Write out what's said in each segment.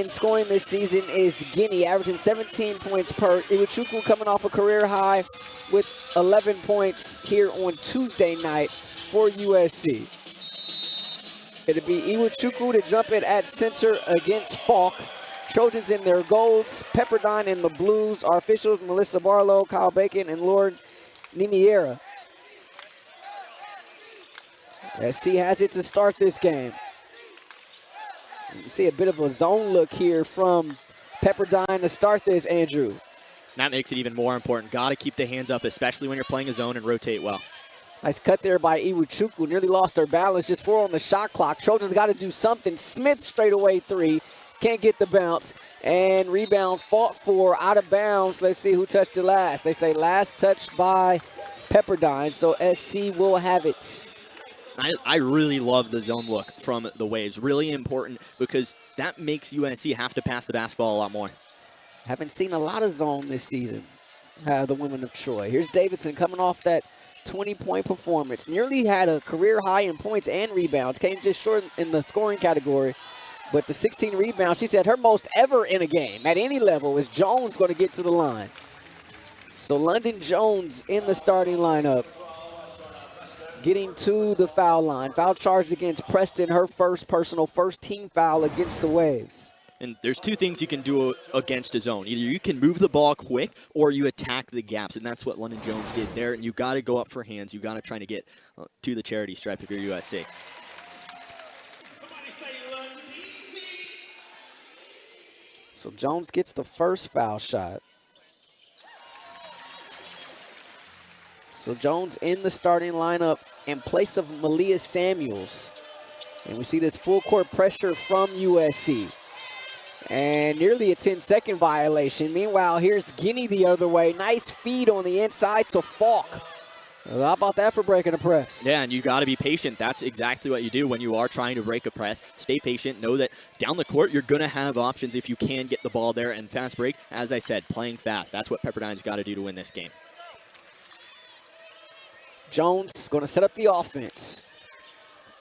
in scoring this season is Guiney, averaging 17 points per. Iwuchukwu coming off a career high with 11 points here on Tuesday night for USC. It'll be Iwuchukwu to jump it at center against Falk. Trojans in their golds, Pepperdine in the blues. Our officials, Melissa Barlow, Kyle Bacon, and Lord Niniera. SC has it to start this game. You see a bit of a zone look here from Pepperdine to start this, Andrew. That makes it even more important. Got to keep the hands up, especially when you're playing a zone, and rotate well. Nice cut there by Iwuchukwu. Nearly lost her balance. Just 4 on the shot clock. Trojans got to do something. Smith straightaway 3. Can't get the bounce. And rebound fought for, out of bounds. Let's see who touched it last. They say last touched by Pepperdine, so SC will have it. I really love the zone look from the Waves. Really important because that makes USC have to pass the basketball a lot more. Haven't seen a lot of zone this season, the women of Troy. Here's Davidson coming off that 20-point performance. Nearly had a career high in points and rebounds. Came just short in the scoring category. But the 16 rebounds, she said her most ever in a game at any level is Jones going to get to the line. So Londynn Jones in the starting lineup, getting to the foul line. Foul charged against Preston, her first team foul against the Waves. And there's 2 things you can do against a zone. Either you can move the ball quick or you attack the gaps, and that's what Londynn Jones did there. And you got to go up for hands. You got to try to get to the charity stripe if you're USC. So Jones gets the first foul shot. So Jones in the starting lineup in place of Malia Samuels. And we see this full court pressure from USC. And nearly a 10-second violation. Meanwhile, here's Guiney the other way. Nice feed on the inside to Falk. How about that for breaking a press? Yeah, and you got to be patient. That's exactly what you do when you are trying to break a press. Stay patient. Know that down the court, you're going to have options if you can get the ball there. And fast break, as I said, playing fast. That's what Pepperdine's got to do to win this game. Jones going to set up the offense.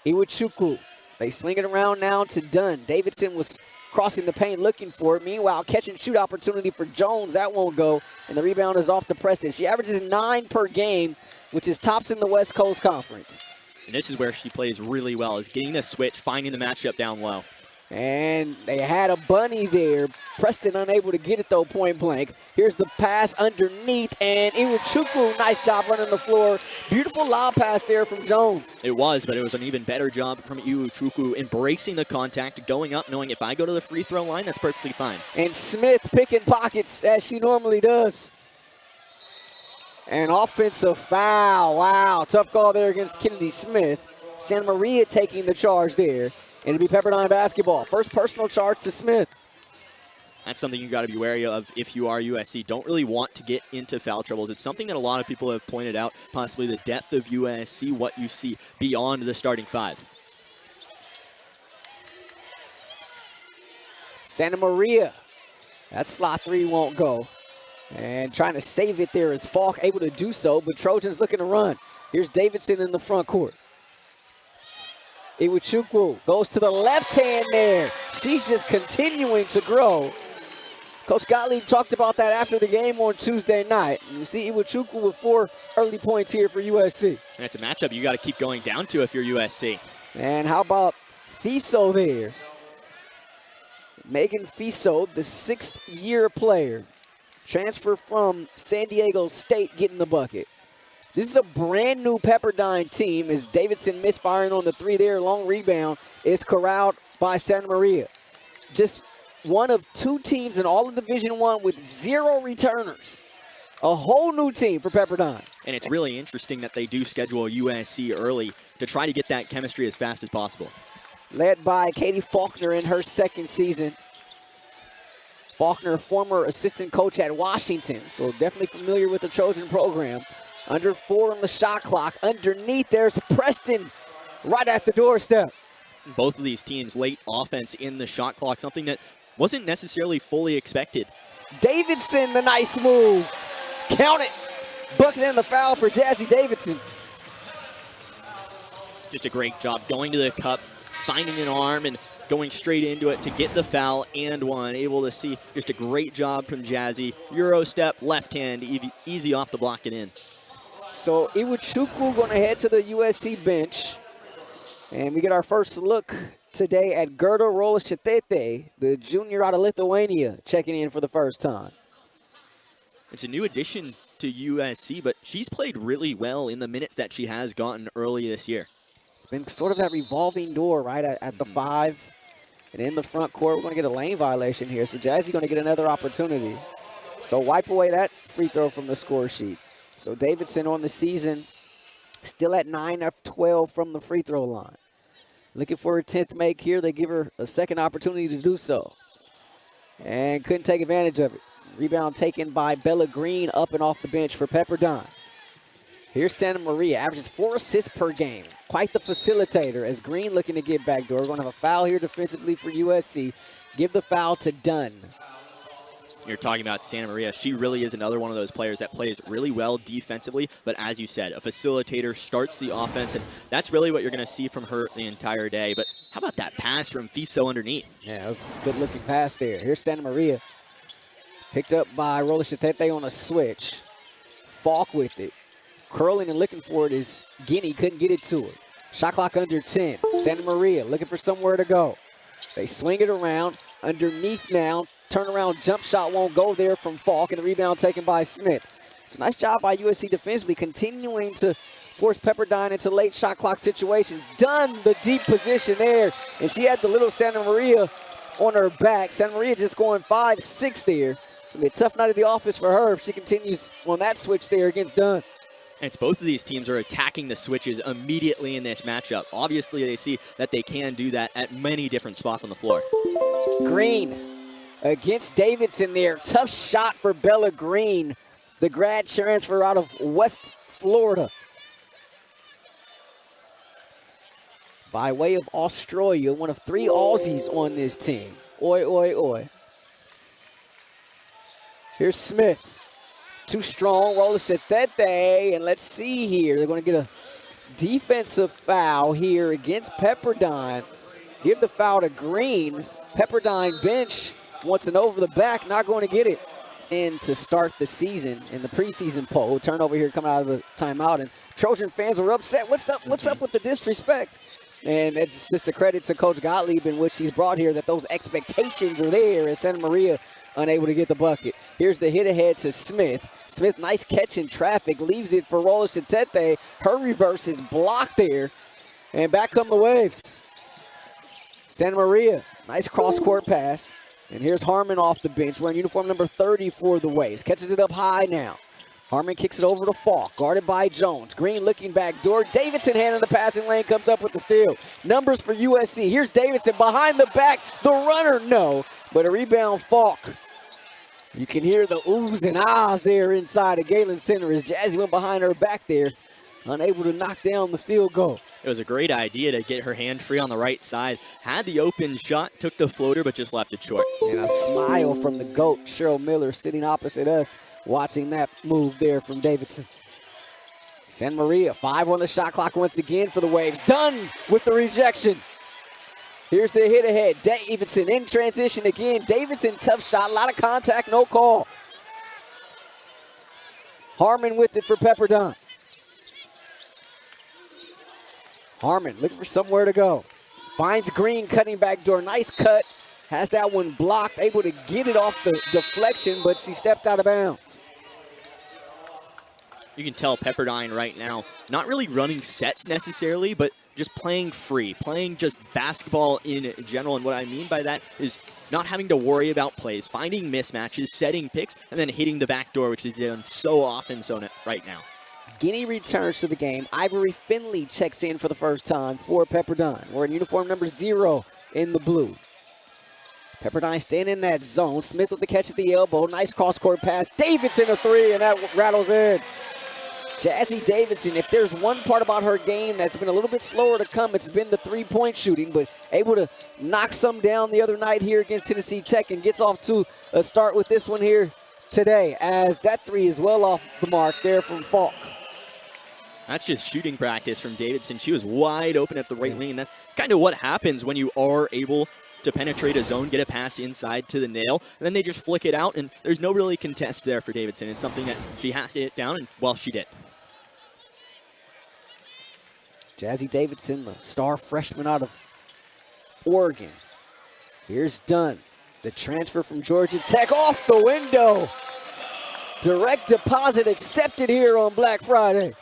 Iwuchukwu. They swing it around now to Dunn. Davidson was crossing the paint looking for it. Meanwhile, catch and shoot opportunity for Jones. That won't go. And the rebound is off to Preston. She averages 9 per game, which is tops in the West Coast Conference. And this is where she plays really well, is getting the switch, finding the matchup down low. And they had a bunny there. Preston unable to get it, though, point blank. Here's the pass underneath, and Iwuchukwu, nice job running the floor. Beautiful lob pass there from Jones. It was, but it was an even better job from Iwuchukwu, embracing the contact, going up, knowing if I go to the free throw line, that's perfectly fine. And Smith picking pockets, as she normally does. An offensive foul. Wow, tough call there against Kennedy Smith. Santa Maria taking the charge there. And it'll be Pepperdine basketball. First personal charge to Smith. That's something you got to be wary of if you are USC. Don't really want to get into foul troubles. It's something that a lot of people have pointed out, possibly the depth of USC, what you see beyond the starting 5. Santa Maria. That slot 3 won't go. And trying to save it there is Falk, able to do so, but Trojans looking to run. Here's Davidson in the front court. Iwuchukwu goes to the left hand there. She's just continuing to grow. Coach Gottlieb talked about that after the game on Tuesday night. And you see Iwuchukwu with 4 early points here for USC. And it's a matchup you got to keep going down to if you're USC. And how about Fiso there? Megan Fiso, the 6th-year player. Transfer from San Diego State, getting the bucket. This is a brand new Pepperdine team as Davidson misfiring on the 3 there. Long rebound is corralled by Santa Maria. Just one of 2 teams in all of Division I with 0 returners. A whole new team for Pepperdine. And it's really interesting that they do schedule USC early to try to get that chemistry as fast as possible. Led by Katie Faulkner in her 2nd season. Faulkner, former assistant coach at Washington, so definitely familiar with the Trojan program. Under 4 on the shot clock. Underneath, there's Preston right at the doorstep. Both of these teams late offense in the shot clock, something that wasn't necessarily fully expected. Davidson, the nice move. Count it. Bucket in the foul for Jazzy Davidson. Just a great job going to the cup, finding an arm, and going straight into it to get the foul and one. Able to see just a great job from Jazzy. Euro step, left hand, easy off the block and in. So Iwuchukwu going to head to the USC bench. And we get our first look today at Gerda Rolashitete, the junior out of Lithuania, checking in for the first time. It's a new addition to USC, but she's played really well in the minutes that she has gotten early this year. It's been sort of that revolving door, right, at the 5. And in the front court, we're going to get a lane violation here. So Jazzy going to get another opportunity. So wipe away that free throw from the score sheet. So Davidson on the season, still at 9 of 12 from the free throw line. Looking for a 10th make here. They give her a second opportunity to do so. And couldn't take advantage of it. Rebound taken by Bella Green up and off the bench for Pepperdine. Here's Santa Maria, averages 4 assists per game. Quite the facilitator as Green looking to get backdoor. We're going to have a foul here defensively for USC. Give the foul to Dunn. You're talking about Santa Maria. She really is another one of those players that plays really well defensively, but as you said, a facilitator, starts the offense, and that's really what you're going to see from her the entire day. But how about that pass from Fiso underneath? Yeah, it was a good-looking pass there. Here's Santa Maria. Picked up by Rolashitete on a switch. Falk with it. Curling and looking for it is Guiney. Couldn't get it to her. Shot clock under 10. Santa Maria looking for somewhere to go. They swing it around. Underneath now. Turnaround jump shot won't go there from Falk, and the rebound taken by Smith. It's a nice job by USC defensively, continuing to force Pepperdine into late shot clock situations. Done the deep position there, and she had the little Santa Maria on her back. Santa Maria just going 5-6 there. It's going to be a tough night at the office for her if she continues on that switch there against Dunn. And it's both of these teams are attacking the switches immediately in this matchup. Obviously, they see that they can do that at many different spots on the floor. Green against Davidson there. Tough shot for Bella Green, the grad transfer out of West Florida. By way of Australia, one of 3 Aussies on this team. Oi, oi, oi. Here's Smith. Too strong, Rolashitete, and let's see here. They're going to get a defensive foul here against Pepperdine. Give the foul to Green. Pepperdine bench wants an over the back, not going to get it. And to start the season in the preseason poll, turnover here coming out of the timeout, and Trojan fans were upset. What's up with the disrespect? And it's just a credit to Coach Gottlieb in which he's brought here that those expectations are there as Santa Maria unable to get the bucket. Here's the hit ahead to Smith. Smith, nice catch in traffic, leaves it for Rolashitete. Her reverse is blocked there, and back come the Waves. Santa Maria, nice cross-court pass. And here's Harmon off the bench, wearing uniform number 30 for the Waves. Catches it up high now. Harmon kicks it over to Falk, guarded by Jones. Green looking back door. Davidson hand in the passing lane, comes up with the steal. Numbers for USC. Here's Davidson behind the back. The runner, no. But a rebound, Falk. You can hear the oohs and ahs there inside of Galen Center as Jazzy went behind her back there, unable to knock down the field goal. It was a great idea to get her hand free on the right side. Had the open shot, took the floater, but just left it short. And a smile from the GOAT, Cheryl Miller, sitting opposite us, watching that move there from Davidson. Santa Maria, 5 on the shot clock once again for the Waves. Done with the rejection. Here's the hit ahead. Davidson in transition again. Davidson, tough shot, a lot of contact, no call. Harmon with it for Pepperdine. Harmon looking for somewhere to go. Finds Green cutting back door. Nice cut. Has that one blocked. Able to get it off the deflection, but she stepped out of bounds. You can tell Pepperdine right now, not really running sets necessarily, but just playing free, playing just basketball in general. And what I mean by that is not having to worry about plays, finding mismatches, setting picks, and then hitting the back door, which is done so often right now. Guinea returns to the game. Ivory Finley checks in for the first time for Pepperdine. We're in uniform number 0 in the blue. Pepperdine staying in that zone. Smith with the catch at the elbow. Nice cross-court pass. Davidson a 3, and that rattles in. Jazzy Davidson, if there's one part about her game that's been a little bit slower to come, it's been the three-point shooting, but able to knock some down the other night here against Tennessee Tech and gets off to a start with this one here today, as that 3 is well off the mark there from Falk. That's just shooting practice from Davidson. She was wide open at the right wing, and that's kind of what happens when you are able to penetrate a zone, get a pass inside to the nail, and then they just flick it out, and there's no really contest there for Davidson. It's something that she has to hit down, and, well, she did. Jazzy Davidson, the star freshman out of Oregon. Here's Dunn, the transfer from Georgia Tech, off the window. Direct deposit accepted here on Black Friday.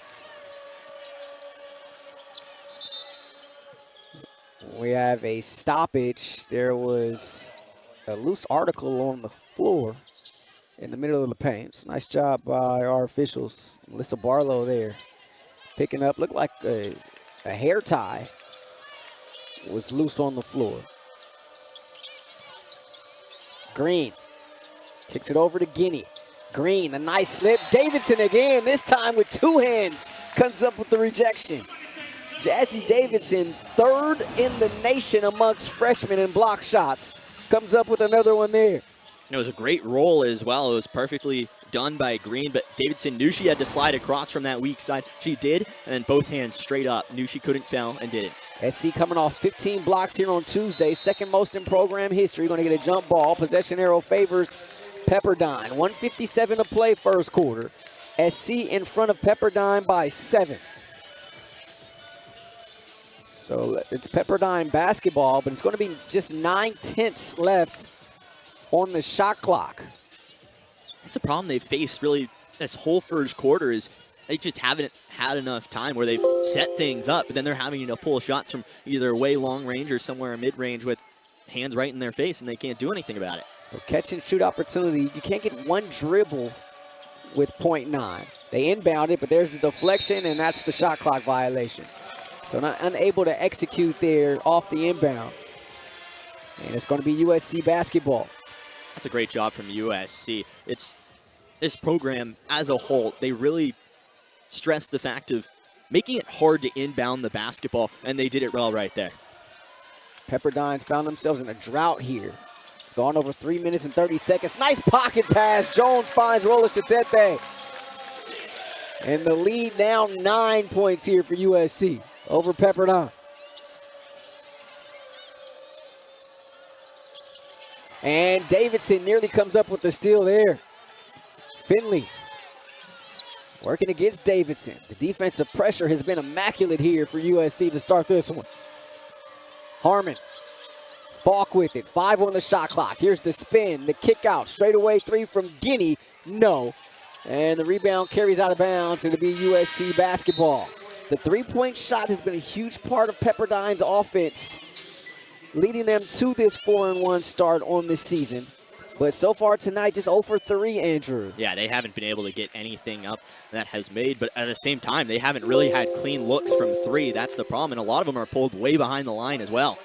We have a stoppage. There was a loose article on the floor in the middle of the paint. So nice job by our officials. Melissa Barlow there picking up, looked like a hair tie was loose on the floor. Green kicks it over to Guiney. Green, a nice slip. Davidson again, this time with two hands, comes up with the rejection. Jazzy Davidson, third in the nation amongst freshmen in block shots, comes up with another one there. It was a great roll as well. It was perfectly done by Green, but Davidson knew she had to slide across from that weak side. She did, and then both hands straight up. Knew she couldn't foul and did it. SC coming off 15 blocks here on Tuesday, second most in program history. Going to get a jump ball. Possession arrow favors Pepperdine. 1:57 to play first quarter. SC in front of Pepperdine by 7. So it's Pepperdine basketball, but it's going to be just 9/10 left on the shot clock. That's a problem they've faced really this whole first quarter is they just haven't had enough time where they've set things up, but then they're having to pull shots from either way long range or somewhere mid-range with hands right in their face, and they can't do anything about it. So catch and shoot opportunity. You can't get one dribble with .9. They inbound it, but there's the deflection, and that's the shot clock violation. So not unable to execute there off the inbound. And it's going to be USC basketball. That's a great job from USC. It's this program as a whole, they really stress the fact of making it hard to inbound the basketball, and they did it well right there. Pepperdine's found themselves in a drought here. It's gone over 3 minutes and 30 seconds. Nice pocket pass. Jones finds Roller Chatete. And the lead now 9 points here for USC over Pepperdine. And Davidson nearly comes up with the steal there. Finley working against Davidson. The defensive pressure has been immaculate here for USC to start this one. Harmon, Falk with it. 5 on the shot clock. Here's the spin, the kick out. Straightaway 3 from Guiney. No. And the rebound carries out of bounds. It'll be USC basketball. The three-point shot has been a huge part of Pepperdine's offense, leading them to this 4-1 start on this season. But so far tonight, just 0 for 3, Andrew. Yeah, they haven't been able to get anything up that has made, but at the same time, they haven't really had clean looks from 3. That's the problem, and a lot of them are pulled way behind the line as well.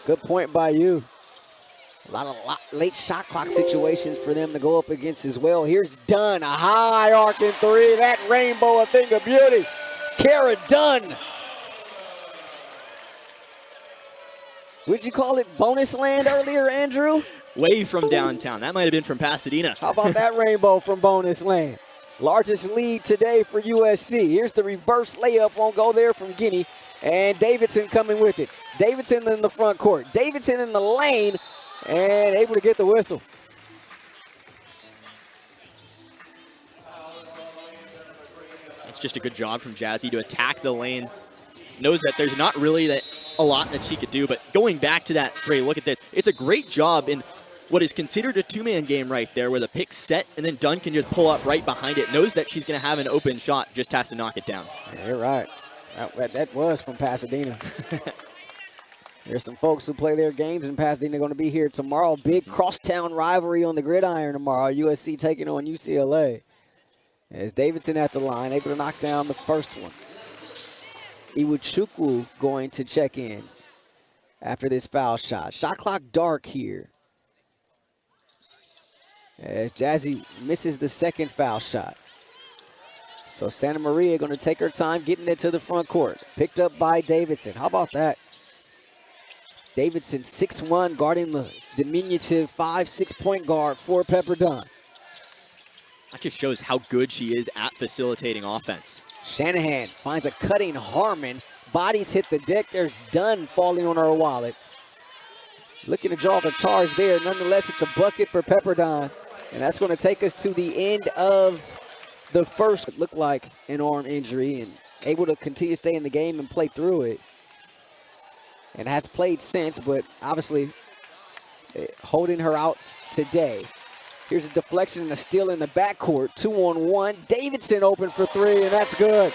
Good point by you. A lot of late shot clock situations for them to go up against as well. Here's Dunn, a high arcing 3. That rainbow, a thing of beauty. Kara Dunn. Would you call it bonus land earlier, Andrew? Way from downtown. That might have been from Pasadena. How about that rainbow from bonus land? Largest lead today for USC. Here's the reverse layup. Won't go there from Guiney. And Davidson coming with it. Davidson in the front court. Davidson in the lane and able to get the whistle. It's just a good job from Jazzy to attack the lane. Knows that there's not really a lot that she could do, but going back to that three, look at this. It's a great job in what is considered a two-man game right there, where the pick's set and then Dunn can just pull up right behind it. Knows that she's going to have an open shot, just has to knock it down. Yeah, you're right. That was from Pasadena. There's some folks who play their games in Pasadena going to be here tomorrow. Big crosstown rivalry on the gridiron tomorrow. USC taking on UCLA. As Davidson at the line, able to knock down the first one. Iwuchukwu going to check in after this foul shot. Shot clock dark here, as Jazzy misses the second foul shot. So Santa Maria going to take her time getting it to the front court. Picked up by Davidson. How about that? Davidson 6'1", guarding the diminutive 5'6" point guard for Pepperdine. That just shows how good she is at facilitating offense. Shanahan finds a cutting Harmon. Bodies hit the deck. There's Dunn falling on her wallet. looking to draw the charge there. Nonetheless, it's a bucket for Pepperdine. And that's going to take us to the end of the first. It looked like an arm injury and able to continue to stay in the game and play through it. And has played since, but obviously holding her out today. Here's a deflection and a steal in the backcourt. 2-on-1. Davidson open for three, and that's good.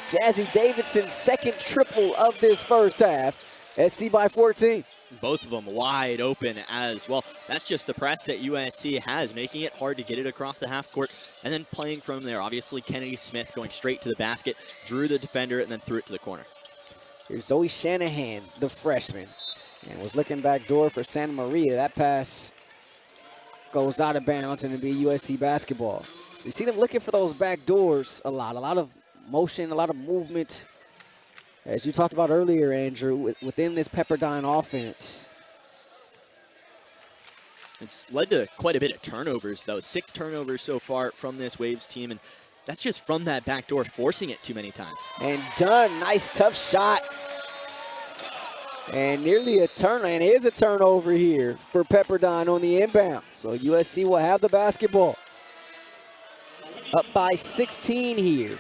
Jazzy Davidson's second triple of this first half. SC by 14. Both of them wide open as well. That's just the press that USC has, making it hard to get it across the half court and then playing from there. Obviously, Kennedy Smith going straight to the basket, drew the defender, and then threw it to the corner. Here's Zoe Shanahan, the freshman, and was looking back door for Santa Maria. That pass goes out of bounds, and it'll be USC basketball. So you see them looking for those back doors a lot of motion, a lot of movement. As you talked about earlier, Andrew, within this Pepperdine offense. It's led to quite a bit of turnovers, though. 6 turnovers so far from this Waves team, and that's just from that back door, forcing it too many times. And done. Nice, tough shot. And nearly a turn, and it is a turnover here for Pepperdine on the inbound. So USC will have the basketball. Up by 16 here.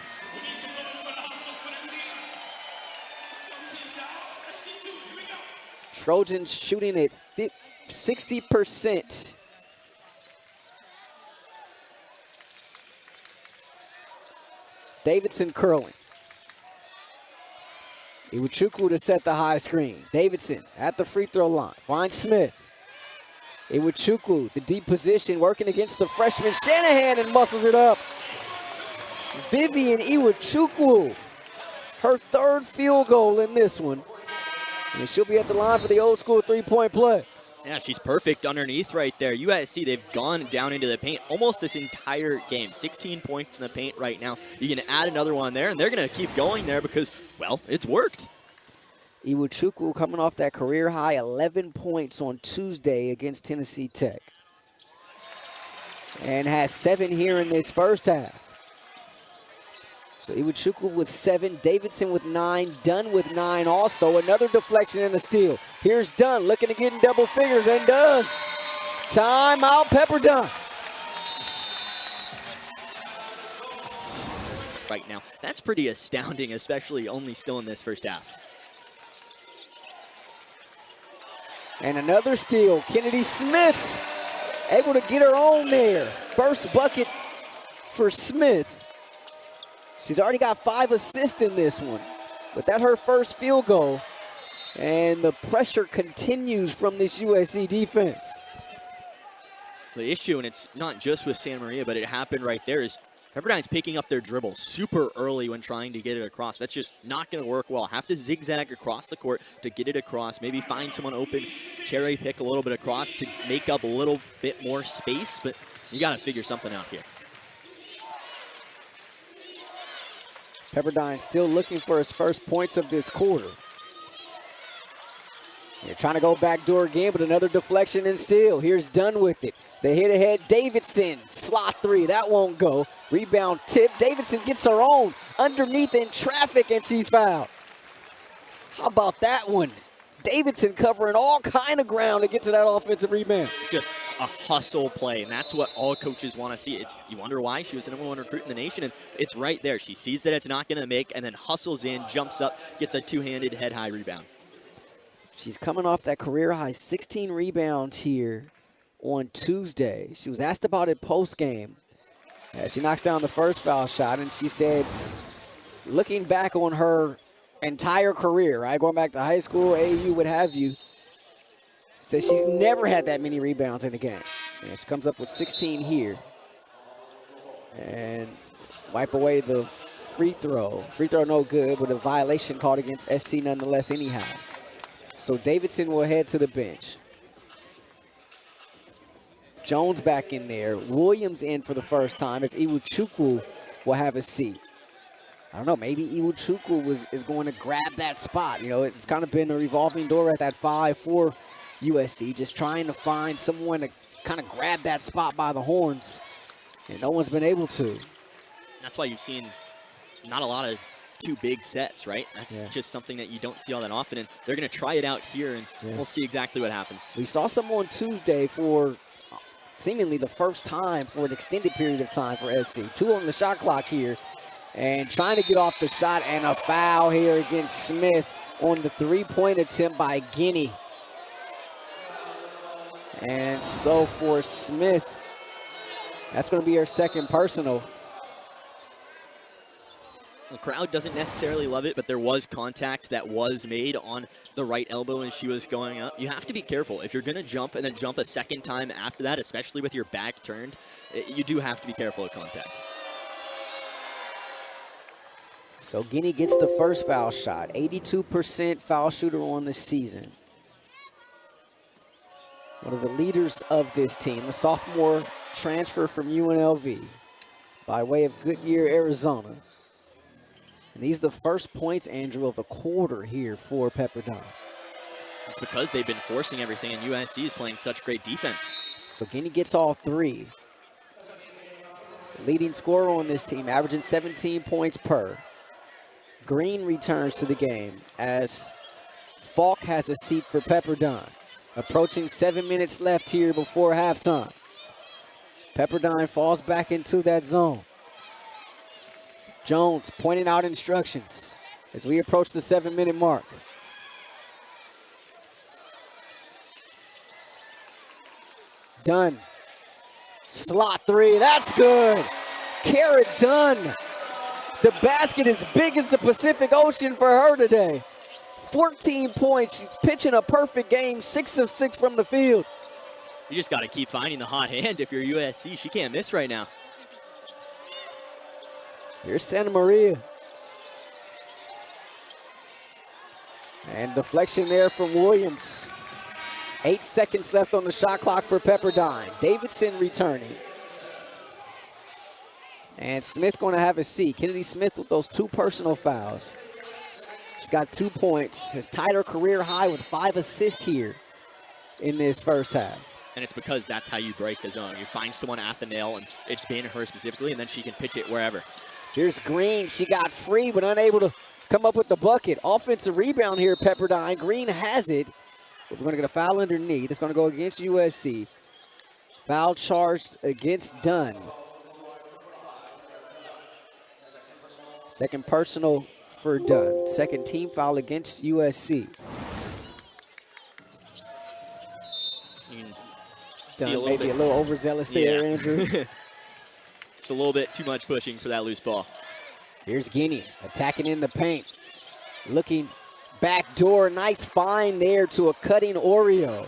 Trojans shooting at 60%. Davidson curling. Iwuchukwu to set the high screen. Davidson at the free throw line. Finds Smith. Iwuchukwu, the deep position, working against the freshman Shanahan and muscles it up. Vivian Iwuchukwu, her third field goal in this one. And she'll be at the line for the old school three-point play. Yeah, she's perfect underneath right there. USC, they've gone down into the paint almost this entire game. 16 points in the paint right now. You can add another one there, and they're going to keep going there because, well, it's worked. Iwuchukwu coming off that career high 11 points on Tuesday against Tennessee Tech. And has 7 here in this first half. So Iwuchukwu with 7, Davidson with 9, Dunn with 9 also. Another deflection and a steal. Here's Dunn looking to get in double figures and does. Timeout Pepperdine. Right now, that's pretty astounding, especially only still in this first half. And another steal. Kennedy Smith able to get her own there. First bucket for Smith. She's already got 5 assists in this one, but that's her first field goal. And the pressure continues from this USC defense. The issue, and it's not just with Santa Maria, but it happened right there, is Pepperdine's picking up their dribble super early when trying to get it across. That's just not going to work well. Have to zigzag across the court to get it across. Maybe find someone open, cherry pick a little bit across to make up a little bit more space, but you got to figure something out here. Pepperdine still looking for his first points of this quarter. They're trying to go backdoor again, but another deflection and steal. Here's Dunn with it. The hit ahead, Davidson, slot 3, that won't go. Rebound tip, Davidson gets her own underneath in traffic and she's fouled. How about that one? Davidson covering all kind of ground to get to that offensive rebound. Just a hustle play, and that's what all coaches want to see. You wonder why she was the #1 recruit in the nation, and it's right there. She sees that it's not going to make, and then hustles in, jumps up, gets a two-handed head-high rebound. She's coming off that career-high 16 rebounds here on Tuesday. She was asked about it post-game. She knocks down the first foul shot, and she said, looking back on her entire career, right, going back to high school, AAU, what have you, says she's never had that many rebounds in a game. And she comes up with 16 here. And wipe away the free throw. Free throw no good, but a violation called against SC nonetheless anyhow. So Davidson will head to the bench. Jones back in there. Williams in for the first time as Iwuchukwu will have a seat. I don't know, maybe Iwuchukwu is going to grab that spot. You know, it's kind of been a revolving door at that 5 for USC, just trying to find someone to kind of grab that spot by the horns, and no one's been able to. That's why you've seen not a lot of 2 big sets, right? That's just something that you don't see all that often, and they're going to try it out here, and we'll see exactly what happens. We saw some on Tuesday for seemingly the first time for an extended period of time for SC. 2 on the shot clock here, and trying to get off the shot, and a foul here against Smith on the 3-point attempt by Guiney. And so for Smith, that's going to be her second personal. The crowd doesn't necessarily love it, but there was contact that was made on the right elbow as she was going up. You have to be careful. If you're going to jump and then jump a second time after that, especially with your back turned, you do have to be careful of contact. So Guiney gets the first foul shot. 82% foul shooter on the season. One of the leaders of this team, a sophomore transfer from UNLV by way of Goodyear, Arizona. And these are the first points, Andrew, of the quarter here for Pepperdine. It's because they've been forcing everything, and USC is playing such great defense. So Guiney gets all 3. Leading scorer on this team, averaging 17 points per. Green returns to the game as Falk has a seat for Pepperdine. Approaching 7 minutes left here before halftime. Pepperdine falls back into that zone. Jones pointing out instructions as we approach the 7-minute mark. Dunn. Slot 3, that's good. Carrot Dunn. The basket is big as the Pacific Ocean for her today. 14 points, she's pitching a perfect game, 6 of 6 from the field. You just got to keep finding the hot hand if you're USC. She can't miss right now. Here's Santa Maria. And deflection there from Williams. 8 seconds left on the shot clock for Pepperdine. Davidson returning. And Smith going to have a seat. Kennedy Smith with those 2 personal fouls. She's got 2 points. Has tied her career high with 5 assists here in this first half. And it's because that's how you break the zone. You find someone at the nail, and it's been her specifically, and then she can pitch it wherever. Here's Green. She got free, but unable to come up with the bucket. Offensive rebound here, Pepperdine. Green has it. But we're going to get a foul underneath. It's going to go against USC. Foul charged against Dunn. Second personal for Dunn. Second team foul against USC. Dunn maybe a little overzealous there, Andrew. Just a little bit too much pushing for that loose ball. Here's Guiney attacking in the paint. Looking back door. Nice find there to a cutting Oreo.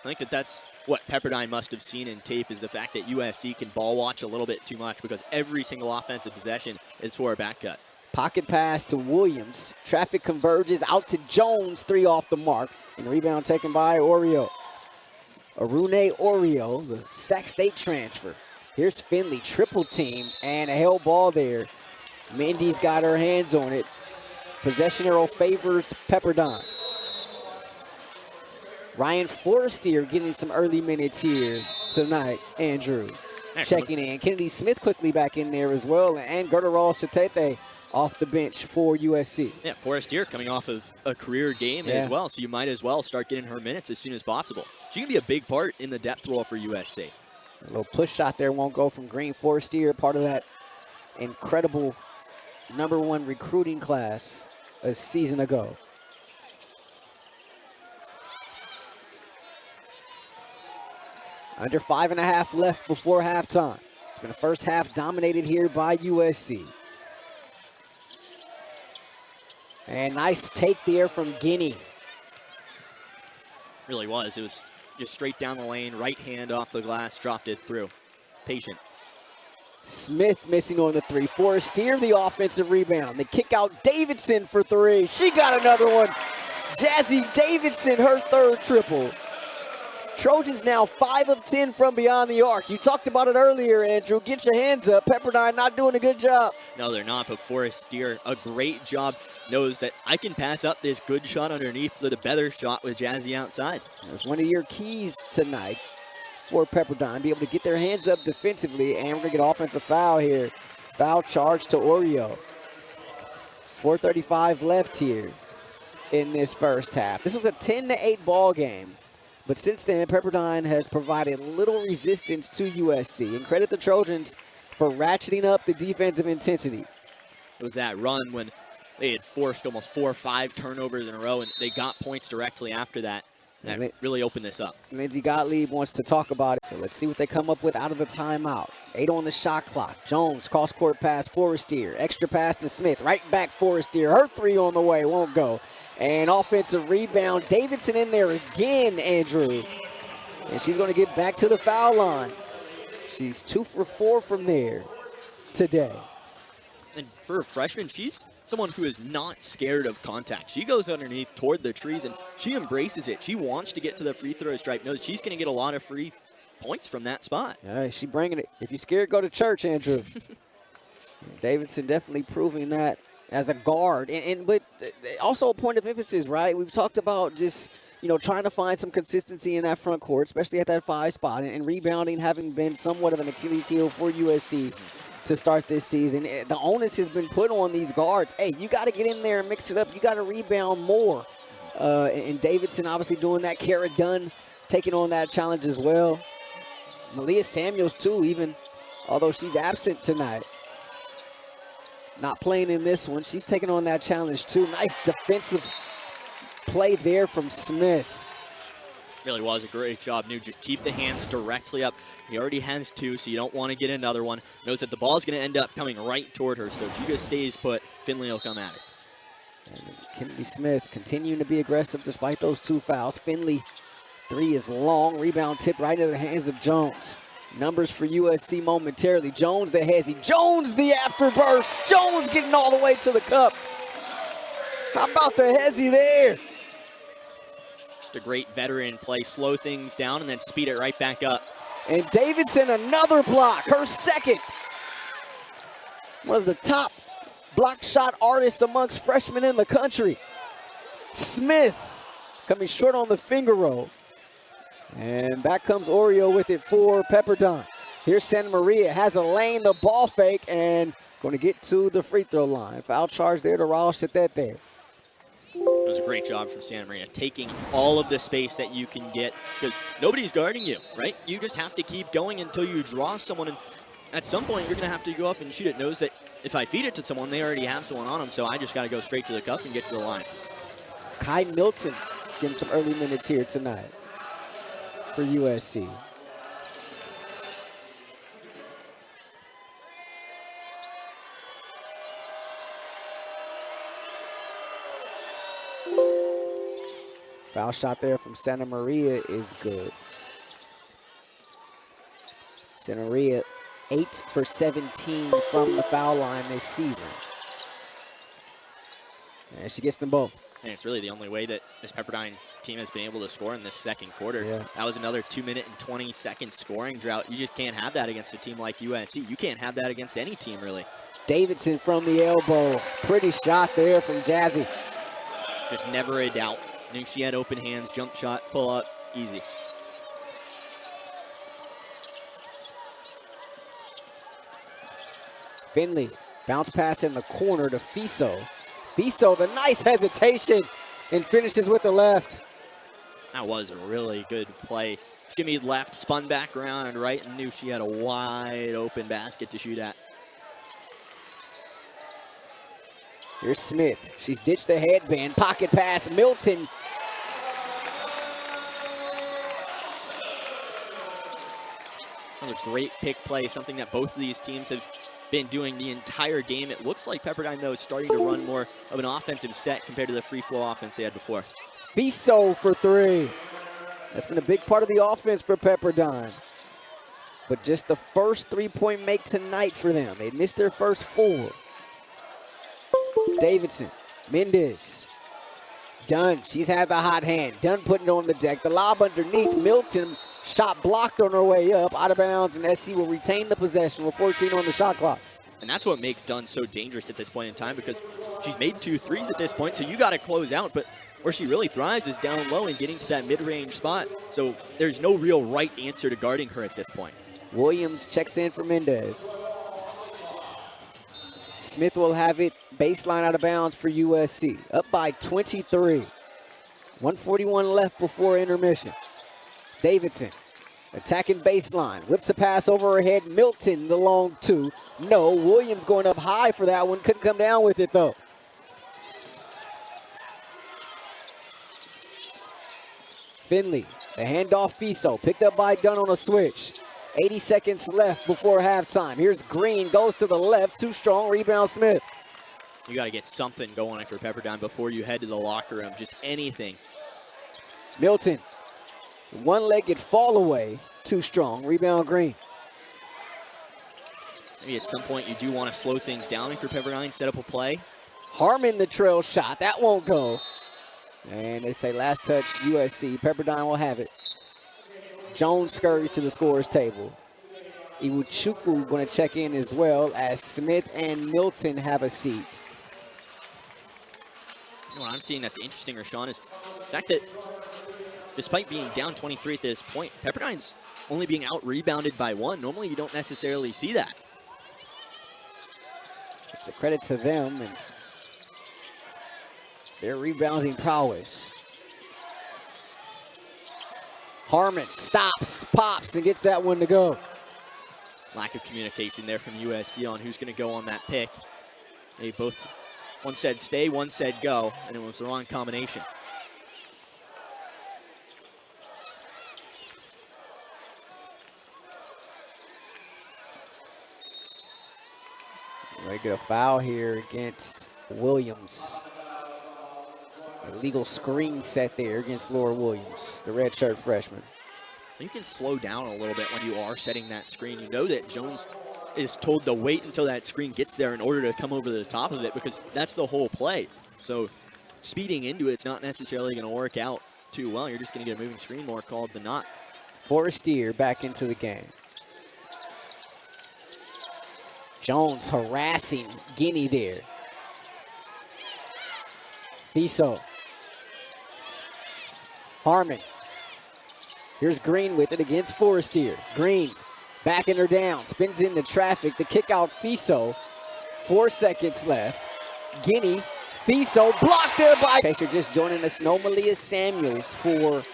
I think that's what Pepperdine must have seen in tape, is the fact that USC can ball watch a little bit too much, because every single offensive possession is for a back cut. Pocket pass to Williams. Traffic converges out to Jones. 3 off the mark. And rebound taken by Oreo. Arune Oreo, the Sac State transfer. Here's Finley, triple team, and a held ball there. Mindy's got her hands on it. Possession arrow favors Pepperdine. Ryan Forestier getting some early minutes here tonight. Andrew checking in. Kennedy Smith quickly back in there as well. And Gerderal Shatete off the bench for USC. Yeah, Forestier coming off of a career game as well, so you might as well start getting her minutes as soon as possible. She can be a big part in the depth role for USC. A little push shot there won't go from Green. Forestier, part of that incredible #1 recruiting class a season ago. Under 5.5 left before halftime. It's been the first half dominated here by USC. And nice take there from Guiney. Really was. It was just straight down the lane, right hand off the glass, dropped it through. Patient. Smith missing on the 3. Forestier the offensive rebound. The kick out Davidson for 3. She got another one. Jazzy Davidson, her 3rd triple. Trojans now 5 of 10 from beyond the arc. You talked about it earlier, Andrew. Get your hands up. Pepperdine not doing a good job. No, they're not, but Forestier, a great job. Knows that I can pass up this good shot underneath for the better shot with Jazzy outside. That's one of your keys tonight for Pepperdine. Be able to get their hands up defensively, and we're going to get an offensive foul here Foul charge to Oreo. 4:35 left here in this first half. This was a 10-8 ball game. But since then, Pepperdine has provided little resistance to USC. And credit the Trojans for ratcheting up the defensive intensity. It was that run when they had forced almost 4 or 5 turnovers in a row, and they got points directly after that. And that really opened this up. Lindsey Gottlieb wants to talk about it. So let's see what they come up with out of the timeout. 8 on the shot clock. Jones, cross-court pass, Forestier. Extra pass to Smith. Right back, Forestier. Her 3 on the way, won't go. And offensive rebound. Davidson in there again, Andrew. And she's going to get back to the foul line. She's 2 for 4 from there today. And for a freshman, she's someone who is not scared of contact. She goes underneath toward the trees, and she embraces it. She wants to get to the free throw stripe. Knows she's going to get a lot of free points from that spot. All right, she's bringing it. If you're scared, go to church, Andrew. Davidson definitely proving that as a guard. But also a point of emphasis, right? We've talked about just, you know, trying to find some consistency in that front court, especially at that 5 spot, and rebounding having been somewhat of an Achilles heel for USC to start this season. The onus has been put on these guards. Hey, you got to get in there and mix it up. You got to rebound more. And Davidson obviously doing that. Kara Dunn taking on that challenge as well. Malia Samuels too, even although she's absent tonight. Not playing in this one. She's taking on that challenge too. Nice defensive play there from Smith. Really was a great job, New. Just keep the hands directly up. He already has 2, so you don't want to get another one. Knows that the ball's going to end up coming right toward her, so if she just stays put, Finley will come at her. And Kennedy Smith continuing to be aggressive despite those 2 fouls. Finley, 3 is long. Rebound tip right into the hands of Jones. Numbers for USC momentarily. Jones the hezzy. Jones the afterburst. Jones getting all the way to the cup. How about the hezzy there? Just a great veteran play. Slow things down and then speed it right back up. And Davidson, another block. Her second. One of the top block shot artists amongst freshmen in the country. Smith coming short on the finger roll. And back comes Oreo with it for Pepperdine. Here's Santa Maria, has a lane, the ball fake, and going to get to the free throw line. Foul charge there to Ross at that there. It was a great job from Santa Maria, taking all of the space that you can get, because nobody's guarding you, right? You just have to keep going until you draw someone, and at some point you're going to have to go up and shoot it. Knows that if I feed it to someone, they already have someone on them, so I just got to go straight to the cup and get to the line. Kai Milton getting some early minutes here tonight for USC. Foul shot there from Santa Maria is good. Santa Maria 8 for 17 from the foul line this season. And she gets them both. And it's really the only way that this Pepperdine team has been able to score in this second quarter. Yeah. That was another 2-minute and 20-second scoring drought. You just can't have that against a team like USC. You can't have that against any team, really. Davidson from the elbow. Pretty shot there from Jazzy. Just never a doubt. Knew she had open hands, jump shot, pull up, easy. Finley, bounce pass in the corner to Fiso. Fiso, the nice hesitation, and finishes with the left. That was a really good play. Shimmied left, spun back around and right, and knew she had a wide open basket to shoot at. Here's Smith. She's ditched the headband. Pocket pass, Milton. That was a great pick play, something that both of these teams have been doing the entire game. It looks like Pepperdine, though, is starting to run more of an offensive set compared to the free-flow offense they had before. Fiso for 3. That's been a big part of the offense for Pepperdine. But just the first 3-point make tonight for them. They missed their first 4. Davidson, Mendez, Dunn. She's had the hot hand. Dunn putting it on the deck. The lob underneath. Milton, shot blocked on her way up, out of bounds, and SC will retain the possession with 14 on the shot clock. And that's what makes Dunn so dangerous at this point in time, because she's made 2 threes at this point, so you got to close out. But where she really thrives is down low and getting to that mid-range spot. So there's no real right answer to guarding her at this point. Williams checks in for Mendez. Smith will have it baseline out of bounds for USC. Up by 23. 1:41 left before intermission. Davidson attacking baseline. Whips a pass over her head. Milton, the long two. No, Williams going up high for that one. Couldn't come down with it, though. Finley, the handoff Fiso. Picked up by Dunn on a switch. 80 seconds left before halftime. Here's Green, goes to the left. Too strong, rebound Smith. You got to get something going for Pepperdine before you head to the locker room. Just anything. Milton, one-legged fall away. Too strong, rebound Green. Maybe at some point you do want to slow things down if you're Pepperdine, set up a play. Harmon, the trail shot. That won't go. And they say last touch USC. Pepperdine will have it. Jones scurries to the scorer's table. Iwuchukwu going to check in as well as Smith and Milton have a seat. You know what I'm seeing that's interesting, Rashawn, is the fact that despite being down 23 at this point, Pepperdine's only being out-rebounded by one. Normally you don't necessarily see that. It's a credit to them and their rebounding prowess. Harmon stops, pops, and gets that one to go. Lack of communication there from USC on who's going to go on that pick. They both, one said stay, one said go, and it was the wrong combination. We get a foul here against Williams. Illegal screen set there against Laura Williams, the redshirt freshman. You can slow down a little bit when you are setting that screen. You know that Jones is told to wait until that screen gets there in order to come over the top of it, because that's the whole play. So speeding into it's not necessarily going to work out too well. You're just going to get a moving screen more called than not. Forestier back into the game. Jones harassing Guiney there. Fiso. Harmon. Here's Green with it against Forestier. Green backing her down, spins into traffic. The kick out Fiso. 4 seconds left. Guiney, Fiso blocked there by. In case you're just joining us, no Malia Samuels for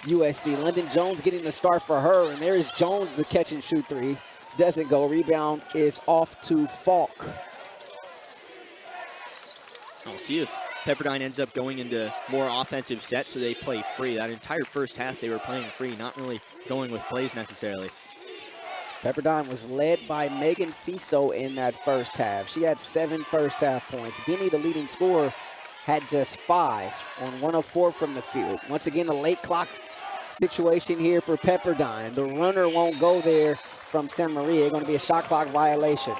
USC. Londynn Jones getting the start for her, and there's Jones, the catch and shoot three. Doesn't go. Rebound is off to Falk. We'll see if Pepperdine ends up going into more offensive sets, so they play free. That entire first half they were playing free, not really going with plays necessarily. Pepperdine was led by Megan Fiso in that first half. She had 7 first half points. Guiney, the leading scorer, had just 5 on 1 of 4 from the field. Once again, a late clock situation here for Pepperdine. The runner won't go there from San Maria. Going to be a shot clock violation.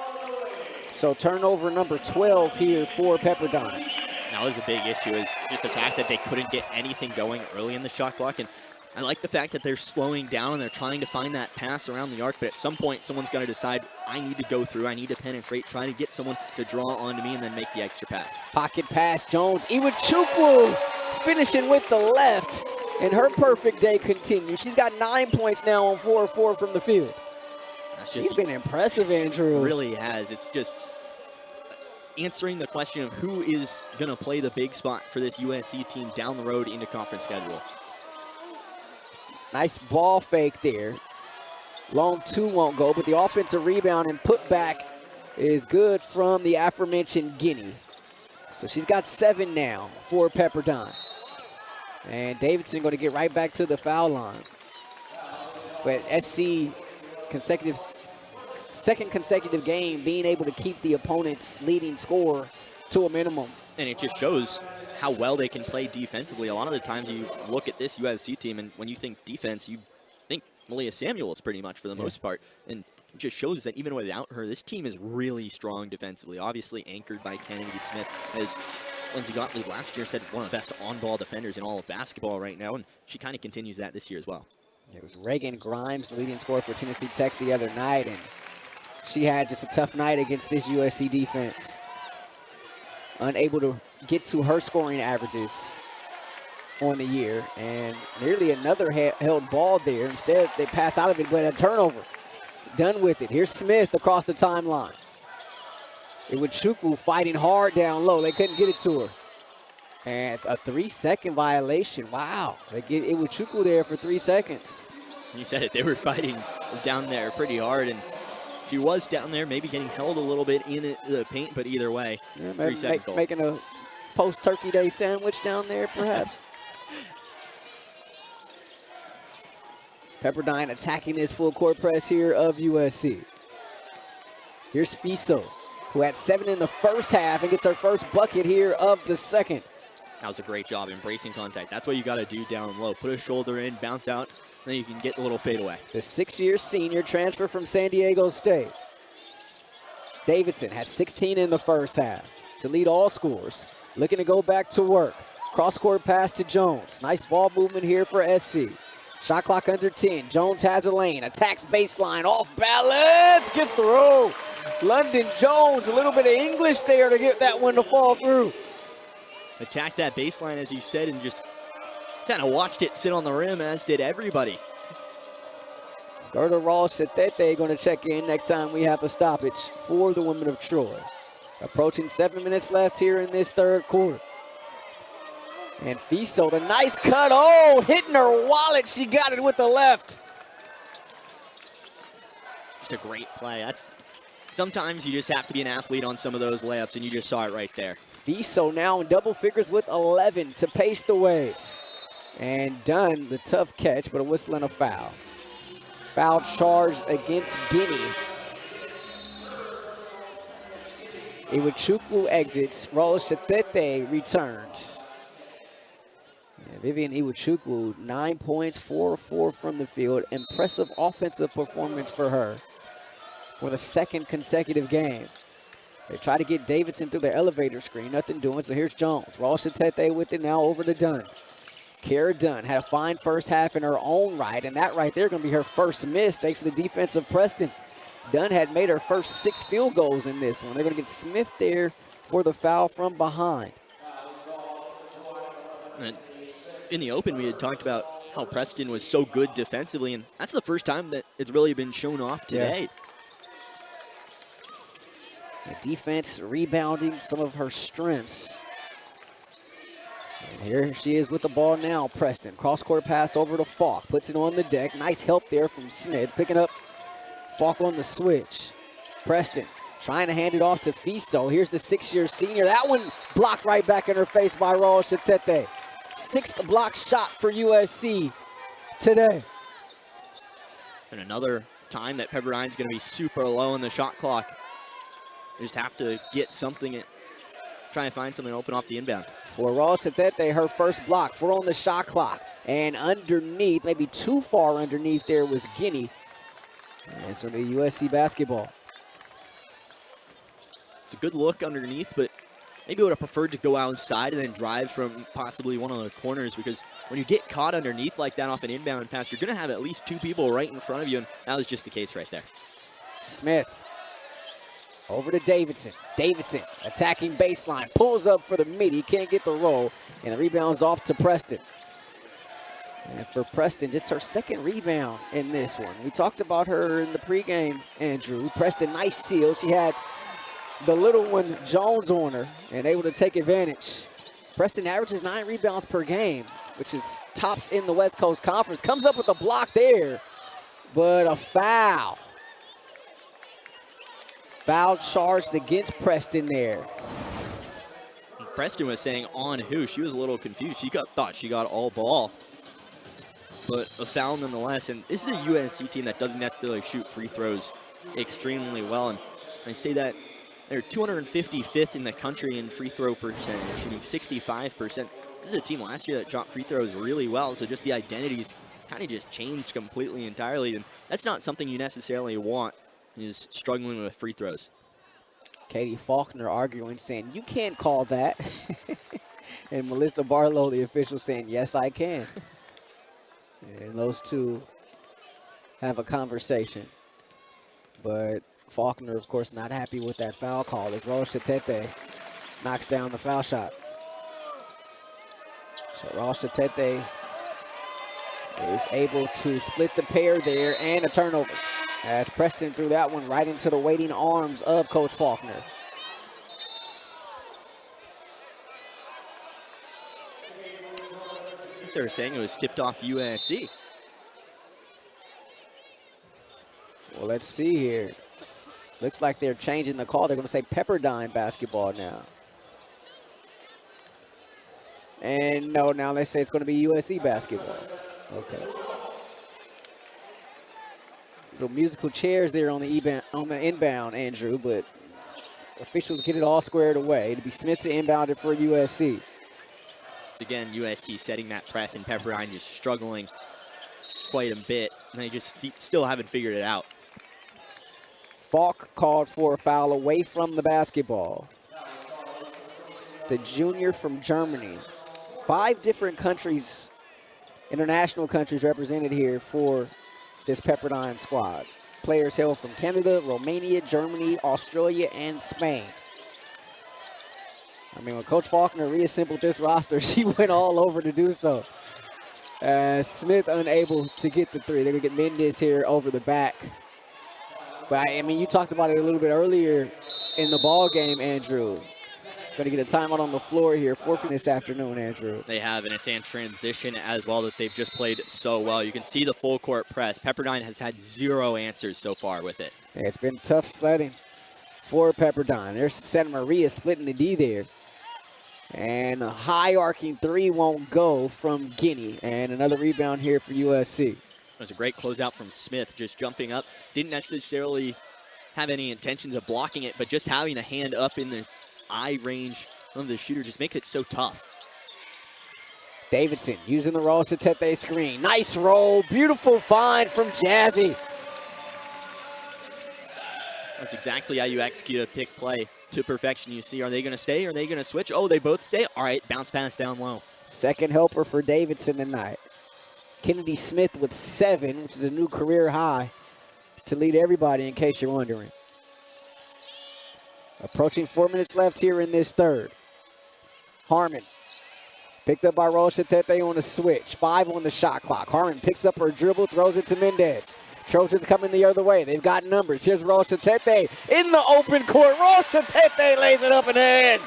So turnover number 12 here for Pepperdine. That was a big issue, is just the fact that they couldn't get anything going early in the shot clock. And I like the fact that they're slowing down and they're trying to find that pass around the arc, but at some point someone's going to decide, I need to go through, I need to penetrate, try to get someone to draw onto me and then make the extra pass. Pocket pass, Jones. Iwuchukwu finishing with the left, and her perfect day continues. She's got 9 points now on 4 of 4 from the field. She's been impressive, Andrew. Really has. It's just answering the question of who is going to play the big spot for this USC team down the road into conference schedule. Nice ball fake there. Long two won't go, but the offensive rebound and putback is good from the aforementioned Guiney. So she's got 7 now for Pepperdine. And Davidson going to get right back to the foul line. But SC second consecutive game being able to keep the opponent's leading score to a minimum. And it just shows how well they can play defensively. A lot of the times you look at this USC team, and when you think defense, you think Malia Samuels pretty much for the most part. And it just shows that even without her, this team is really strong defensively. Obviously anchored by Kennedy Smith, as Lindsey Gottlieb last year said, one of the best on-ball defenders in all of basketball right now, and she kind of continues that this year as well. It was Reagan Grimes, the leading scorer for Tennessee Tech the other night, and she had just a tough night against this USC defense. Unable to get to her scoring averages on the year, and nearly another held ball there. Instead, they pass out of it, but a turnover. Done with it. Here's Smith across the timeline. Iwuchukwu fighting hard down low. They couldn't get it to her. And a 3-second violation. Wow. They get Iwuchukwu there for 3 seconds. You said it. They were fighting down there pretty hard, and she was down there maybe getting held a little bit in the paint, but either way, Yeah, 3-second goal. making a post-Turkey Day sandwich down there, perhaps. Pepperdine attacking this full court press here of USC. Here's Fiso, who had 7 in the first half and gets her first bucket here of the second. That was a great job embracing contact. That's what you got to do down low. Put a shoulder in, bounce out, then you can get a little fadeaway. The 6-year senior transfer from San Diego State. Davidson had 16 in the first half to lead all scores. Looking to go back to work. Cross-court pass to Jones. Nice ball movement here for SC. Shot clock under 10. Jones has a lane. Attacks baseline. Off balance. Gets the roll. Londynn Jones. A little bit of English there to get that one to fall through. Attacked that baseline, as you said, and just kind of watched it sit on the rim, as did everybody. Gerda Rawls-Shatete going to check in next time we have a stoppage for the women of Troy. Approaching 7 minutes left here in this third quarter. And Fiso, the nice cut. Oh, hitting her wallet. She got it with the left. Just a great play. Sometimes you just have to be an athlete on some of those layups, and you just saw it right there. Fiso now in double figures with 11 to pace the Waves. And Dunn, the tough catch, but a whistle and a foul. Foul charged against Guiney. Iwuchukwu exits. Rawls-Shatete returns. Yeah, Vivian Iwuchukwu, 9 points, 4 of 4 from the field. Impressive offensive performance for her for the second consecutive game. They try to get Davidson through the elevator screen. Nothing doing, so here's Jones. Rawls-Shatete with it now over to Dunn. Kara Dunn had a fine first half in her own right, and that right there going to be her first miss thanks to the defense of Preston. Dunn had made her first 6 field goals in this one. They're going to get Smith there for the foul from behind. And in the open, we had talked about how Preston was so good defensively, and that's the first time that it's really been shown off today. Yeah. The defense, rebounding, some of her strengths. And here she is with the ball now, Preston. Cross-court pass over to Falk, puts it on the deck. Nice help there from Smith, picking up Falk on the switch. Preston trying to hand it off to Fiso. Here's the 6-year senior. That one blocked right back in her face by Rawls-Shatete. 6th block shot for USC today. And another time that Pepperdine's going to be super low on the shot clock. They just have to get something, try and find something open off the inbound. For Rawls-Shatete, her first block. 4 on the shot clock. And underneath, maybe too far underneath there was Guiney. And it's going to be USC basketball. It's a good look underneath, but maybe would have preferred to go outside and then drive from possibly one of the corners, because when you get caught underneath like that off an inbound pass, you're going to have at least 2 people right in front of you, and that was just the case right there. Smith over to Davidson. Davidson attacking baseline, pulls up for the mid. He can't get the roll, and the rebound's off to Preston. And for Preston, just her 2nd rebound in this one. We talked about her in the pregame, Andrew. Preston, nice seal. She had the little one, Jones, on her, and able to take advantage. Preston averages 9 rebounds per game, which is tops in the West Coast Conference. Comes up with a block there, but a foul. Foul charged against Preston there. Preston was saying on who? She was a little confused. She thought she got all ball, but a foul nonetheless. And this is a USC team that doesn't necessarily shoot free throws extremely well. And I say that they're 255th in the country in free throw percentage, shooting 65%. This is a team last year that shot free throws really well, so just the identities kind of just changed completely entirely. And that's not something you necessarily want, is struggling with free throws. Katie Faulkner arguing, saying, you can't call that. And Melissa Barlow, the official, saying, yes, I can. And those two have a conversation. But Faulkner, of course, not happy with that foul call as Rawls-Shatete knocks down the foul shot. So Rawls-Shatete is able to split the pair there, and a turnover, as Preston threw that one right into the waiting arms of Coach Faulkner. they were saying it was tipped off USC. Well, let's see here. Looks like they're changing the call. They're going to say Pepperdine basketball now. And no, now they say it's going to be USC basketball. Okay. Little musical chairs there on the inbound, Andrew, but officials get it all squared away. It'll be Smith to inbound it for USC. Again, USC setting that press, and Pepperdine just struggling quite a bit, and they just still haven't figured it out. Falk called for a foul away from the basketball. The junior from Germany. 5 different countries, international countries represented here for this Pepperdine squad. Players hail from Canada, Romania, Germany, Australia, and Spain. I mean, when Coach Faulkner reassembled this roster, she went all over to do so. Smith unable to get the 3. They're going to get Mendez here over the back. But, I mean, you talked about it a little bit earlier in the ball game, Andrew. Going to get a timeout on the floor here, forfeit this afternoon, Andrew. They have, and it's in transition as well that they've just played so well. You can see the full court press. Pepperdine has had 0 answers so far with it. Yeah, it's been tough sledding for Pepperdine. There's Santa Maria splitting the D there. And a high arcing 3 won't go from Guiney. And another rebound here for USC. It was a great closeout from Smith, just jumping up. Didn't necessarily have any intentions of blocking it, but just having a hand up in the eye range of the shooter just makes it so tough. Davidson using the roll to Tete screen. Nice roll. Beautiful find from Jazzy. That's exactly how you execute a pick play to perfection. You see, are they going to stay? Are they going to switch? Oh, they both stay. All right, bounce pass down low. Second helper for Davidson tonight. Kennedy Smith with 7, which is a new career high to lead everybody, in case you're wondering. Approaching 4 minutes left here in this third. Harmon picked up by Roche-Tete on a switch. 5 on the shot clock. Harmon picks up her dribble, throws it to Mendez. Trojans coming the other way. They've got numbers. Here's Roche-Tete in the open court. Roche-Tete lays it up and in.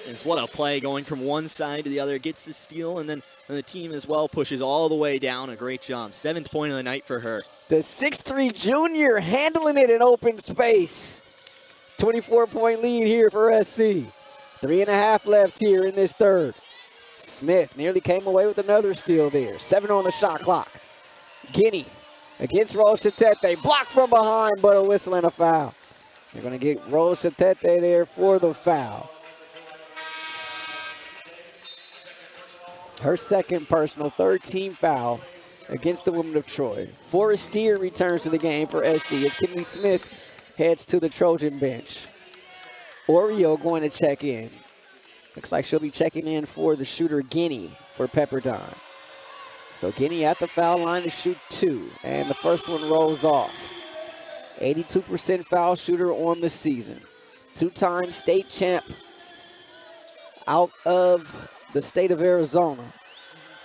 It's what a play, going from one side to the other. Gets the steal, and then the team as well pushes all the way down. A great job. 7th point of the night for her. The 6'3" junior handling it in open space. 24-point lead here for SC. 3.5 left here in this third. Smith nearly came away with another steal there. 7 on the shot clock. Guiney against Roche-Tete. Blocked from behind, but a whistle and a foul. They're going to get Roche-Tete there for the foul. Her second personal, 3rd team foul against the women of Troy. Forrestier returns to the game for SC as Kennedy Smith heads to the Trojan bench. Oreo going to check in. Looks like she'll be checking in for the shooter Guiney for Pepperdine. So Guiney at the foul line to shoot 2, and the first one rolls off. 82% foul shooter on the season. 2-time state champ out of the state of Arizona.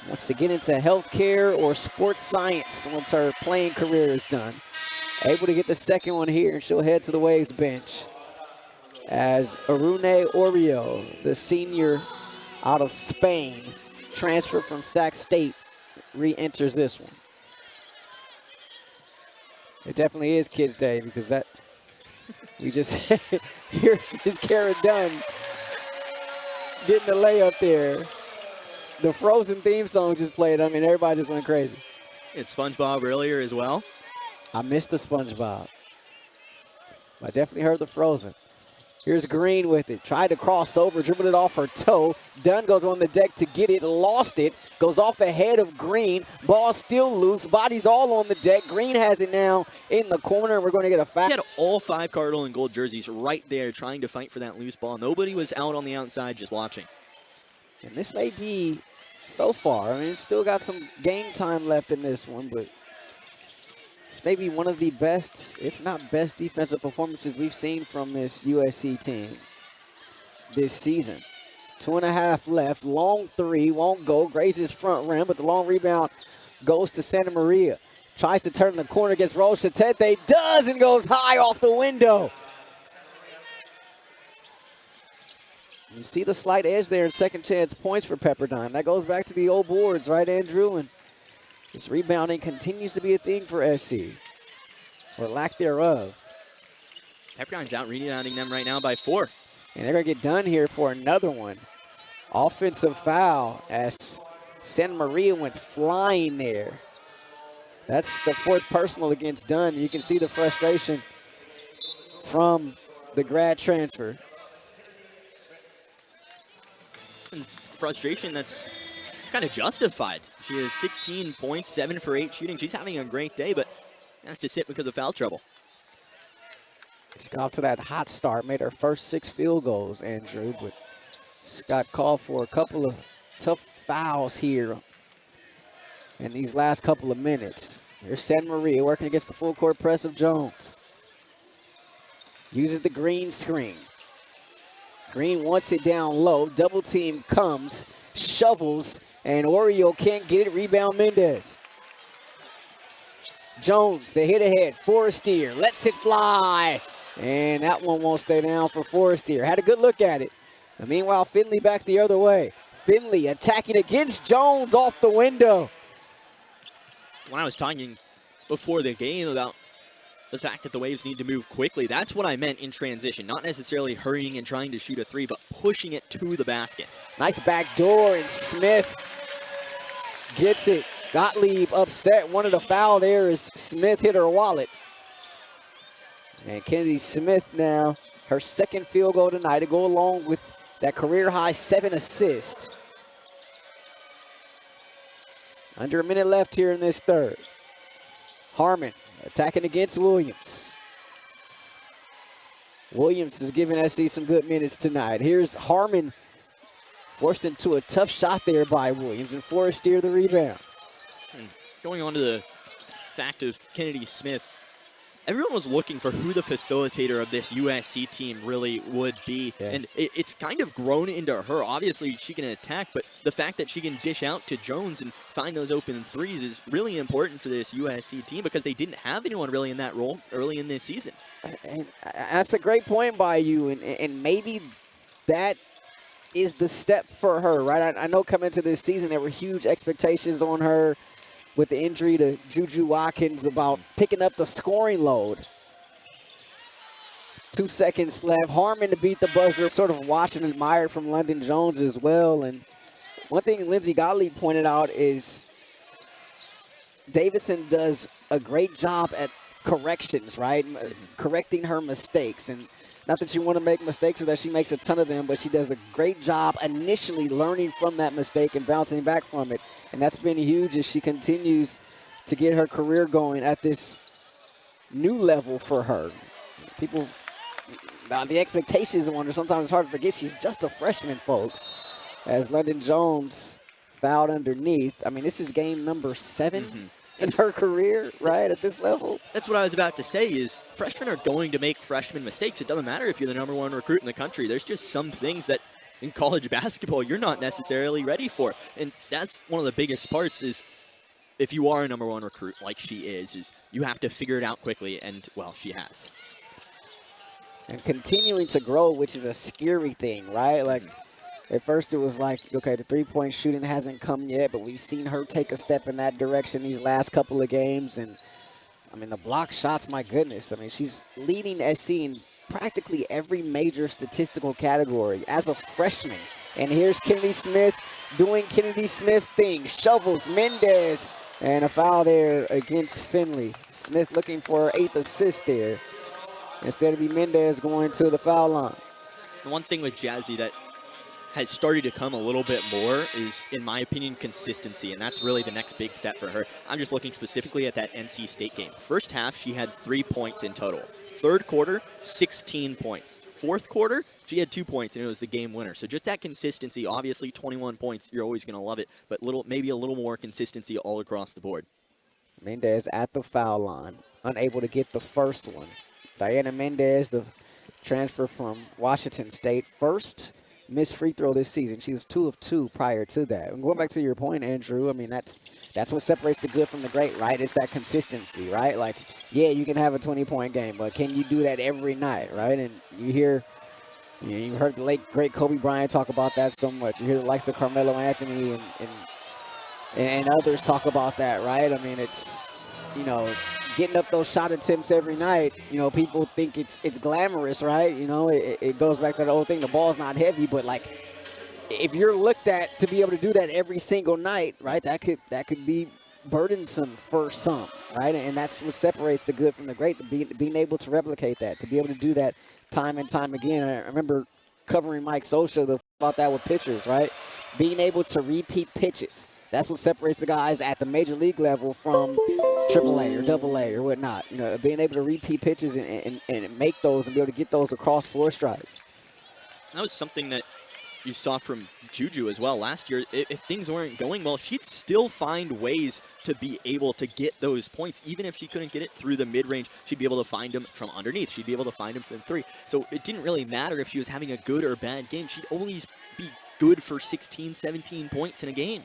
Wants to get into healthcare or sports science once her playing career is done. Able to get the second one here, and she'll head to the Waves bench as Arune Oreo, the senior out of Spain, transfer from Sac State, re-enters this one. It definitely is Kids Day, because that we just here is Kara Dunn getting the layup there. The Frozen theme song just played. I mean, everybody just went crazy. It's SpongeBob earlier as well. I missed the SpongeBob. I definitely heard the Frozen. Here's Green with it. Tried to cross over, dribbled it off her toe. Dunn goes on the deck to get it, lost it. Goes off the head of Green. Ball still loose. Body's all on the deck. Green has it now in the corner. We're going to get a foul. He had all 5 Cardinal and gold jerseys right there trying to fight for that loose ball. Nobody was out on the outside just watching. And this may be, so far, I mean, it's still got some game time left in this one, but this may be one of the best, if not best, defensive performances we've seen from this USC team this season. 2.5 left, long 3, won't go, grazes front rim, but the long rebound goes to Santa Maria. Tries to turn the corner, gets Roche-Tete, does, and goes high off the window. You see the slight edge there in second chance points for Pepperdine. That goes back to the old boards, right, Andrew? And this rebounding continues to be a thing for SC, or lack thereof. Pepperdine's out rebounding them right now by 4. And they're going to get done here for another one. Offensive foul as Santa Maria went flying there. That's the 4th personal against Dunn. You can see the frustration from the grad transfer. Frustration that's kind of justified. She has 16 points, 7 for 8 shooting. She's having a great day, but has to sit because of foul trouble. She got off to that hot start, made her first 6 field goals, Andrew, but she's got called for a couple of tough fouls here in these last couple of minutes. Here's Santa Maria working against the full court press of Jones. Uses the green screen. Green wants it down low. Double team comes, shovels, and Oreo can't get it. Rebound Mendez. Jones, the hit ahead. Forestier lets it fly. And that one won't stay down for Forestier. Had a good look at it. And meanwhile, Finley back the other way. Finley attacking against Jones off the window. When I was talking before the game about the fact that the Waves need to move quickly, that's what I meant in transition. Not necessarily hurrying and trying to shoot a 3, but pushing it to the basket. Nice back door, and Smith gets it. Gottlieb upset. Wanted a foul there as Smith hit her wallet. And Kennedy Smith now, her 2nd field goal tonight to go along with that career-high 7 assists. Under a minute left here in this 3rd. Harmon attacking against Williams. Williams is giving SC some good minutes tonight. Here's Harmon, forced into a tough shot there by Williams, and Forestier the rebound. Going on to the fact of Kennedy Smith, everyone was looking for who the facilitator of this USC team really would be. Yeah. And it's kind of grown into her. Obviously, she can attack, but the fact that she can dish out to Jones and find those open threes is really important for this USC team because they didn't have anyone really in that role early in this season. And that's a great point by you, and maybe that is the step for her, right? I know coming into this season, there were huge expectations on her with the injury to Juju Watkins about picking up the scoring load. 2 seconds left. Harmon to beat the buzzer, sort of watched and admired from Londynn Jones as well. And one thing Lindsey Gottlieb pointed out is Davidson does a great job at corrections, right? Correcting her mistakes. And not that you want to make mistakes or that she makes a ton of them, but she does a great job initially learning from that mistake and bouncing back from it. And that's been huge as she continues to get her career going at this new level for her. People, the expectations on her, sometimes it's hard to forget she's just a freshman, folks. As Londynn Jones fouled underneath. I mean, this is game number 7. In her career, right, at this level. That's what I was about to say is freshmen are going to make freshman mistakes. It doesn't matter if you're the #1 recruit in the country. There's just some things that in college basketball you're not necessarily ready for. And that's one of the biggest parts is if you are a #1 recruit like she is you have to figure it out quickly, and, well, she has. And continuing to grow, which is a scary thing, right? Like, at first it was like, okay, the three-point shooting hasn't come yet, but we've seen her take a step in that direction these last couple of games. And, I mean, the block shots, my goodness. I mean, she's leading SC in practically every major statistical category as a freshman. And here's Kennedy Smith doing Kennedy Smith things. Shovels, Mendez, and a foul there against Finley. Smith looking for her 8th assist there. Instead of Mendez going to the foul line. The one thing with Jazzy that has started to come a little bit more is, in my opinion, consistency, and that's really the next big step for her. I'm just looking specifically at that NC State game. First half, she had 3 points in total. 3rd quarter, 16 points. 4th quarter, she had 2 points, and it was the game winner. So just that consistency, obviously 21 points, you're always going to love it, but maybe a little more consistency all across the board. Mendez at the foul line, unable to get the first one. Diana Mendez, the transfer from Washington State, first missed free throw this season. She was 2 of 2 prior to that. And going back to your point, Andrew, I mean, that's what separates the good from the great, right? It's that consistency, right? Like, yeah, you can have a 20-point game, but can you do that every night, right? And you hear Yeah, you heard the late, great Kobe Bryant talk about that so much. You hear the likes of Carmelo Anthony and others talk about that, right? I mean, it's, you know, getting up those shot attempts every night. You know, people think it's glamorous, right? You know, it goes back to the old thing. The ball's not heavy, but like, if you're looked at to be able to do that every single night, right? That could be burdensome for some, right? And that's what separates the good from the great. Being able to replicate that, to be able to do that time and time again. I remember covering Mike Scioscia about that with pitchers, right? Being able to repeat pitches. That's what separates the guys at the major league level from AAA or AA or whatnot. You know, being able to repeat pitches and make those and be able to get those across 4 strides. That was something that you saw from Juju as well last year. If things weren't going well, she'd still find ways to be able to get those points. Even if she couldn't get it through the mid-range, she'd be able to find them from underneath. She'd be able to find them from 3. So it didn't really matter if she was having a good or bad game. She'd always be good for 16, 17 points in a game.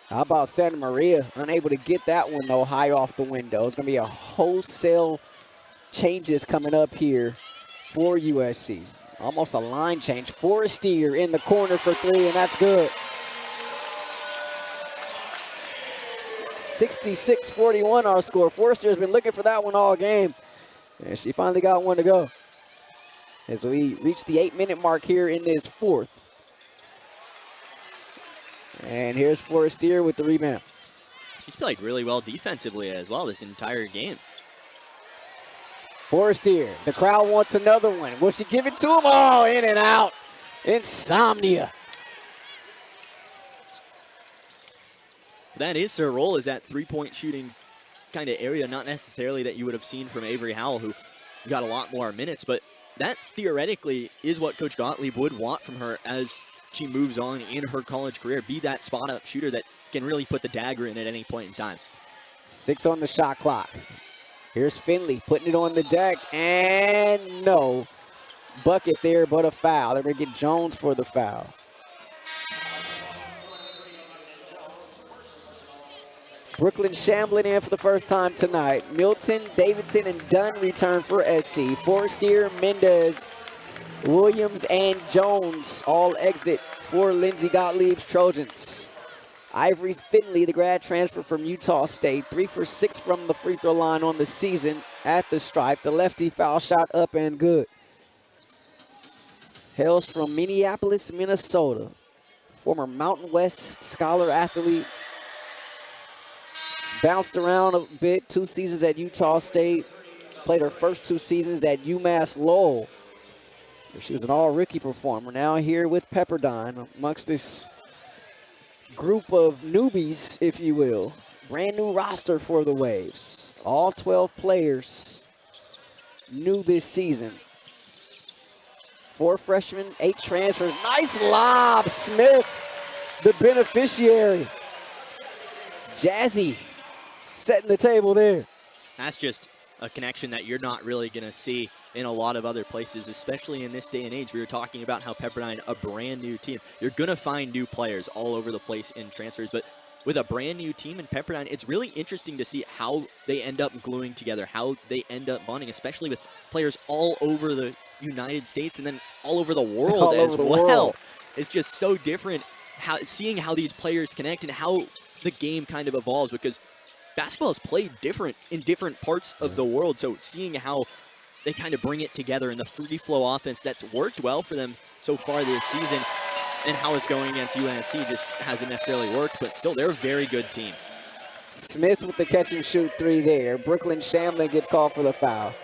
How about Santa Maria? Unable to get that one, though, high off the window. It's going to be a wholesale changes coming up here for USC. Almost a line change. Forestier in the corner for 3, and that's good. 66-41 our score. Forestier's been looking for that one all game, and she finally got one to go. As we reach the 8-minute mark here in this 4th. And here's Forestier with the rebound. She's played really well defensively as well this entire game. Forestier, the crowd wants another one. Will she give it to him? Oh, in and out. Insomnia. That is her role, is that three-point shooting kind of area, not necessarily that you would have seen from Avery Howell, who got a lot more minutes, but that theoretically is what Coach Gottlieb would want from her as she moves on in her college career, be that spot-up shooter that can really put the dagger in at any point in time. 6 on the shot clock. Here's Finley putting it on the deck, and no bucket there, but a foul. They're going to get Jones for the foul. Brooklyn Shamblin in for the first time tonight. Milton, Davidson, and Dunn return for SC. Forestier, Mendez, Williams, and Jones all exit for Lindsey Gottlieb's Trojans. Ivory Finley, the grad transfer from Utah State, 3 for 6 from the free throw line on the season at the stripe. The lefty foul shot up and good. Hails from Minneapolis, Minnesota. Former Mountain West Scholar athlete. Bounced around a bit, 2 seasons at Utah State. Played her first 2 seasons at UMass Lowell. She was an all-rookie performer. Now here with Pepperdine amongst this group of newbies, if you will. Brand new roster for the Waves. All 12 players new this season. 4 freshmen, 8 transfers. Nice lob, Smith, the beneficiary. Jazzy setting the table there. That's just a connection that you're not really going to see in a lot of other places, especially in this day and age. We were talking about how Pepperdine, a brand new team. You're going to find new players all over the place in transfers, but with a brand new team in Pepperdine, it's really interesting to see how they end up gluing together, how they end up bonding, especially with players all over the United States and then all over the world as well. It's just so different seeing how these players connect and how the game kind of evolves, because basketball is played different in different parts of the world. So seeing how they kind of bring it together in the free flow offense that's worked well for them so far this season, and how it's going against UNSC just hasn't necessarily worked, but still they're a very good team. Smith with the catch and shoot 3 there. Brooklyn Shamblin gets called for the foul.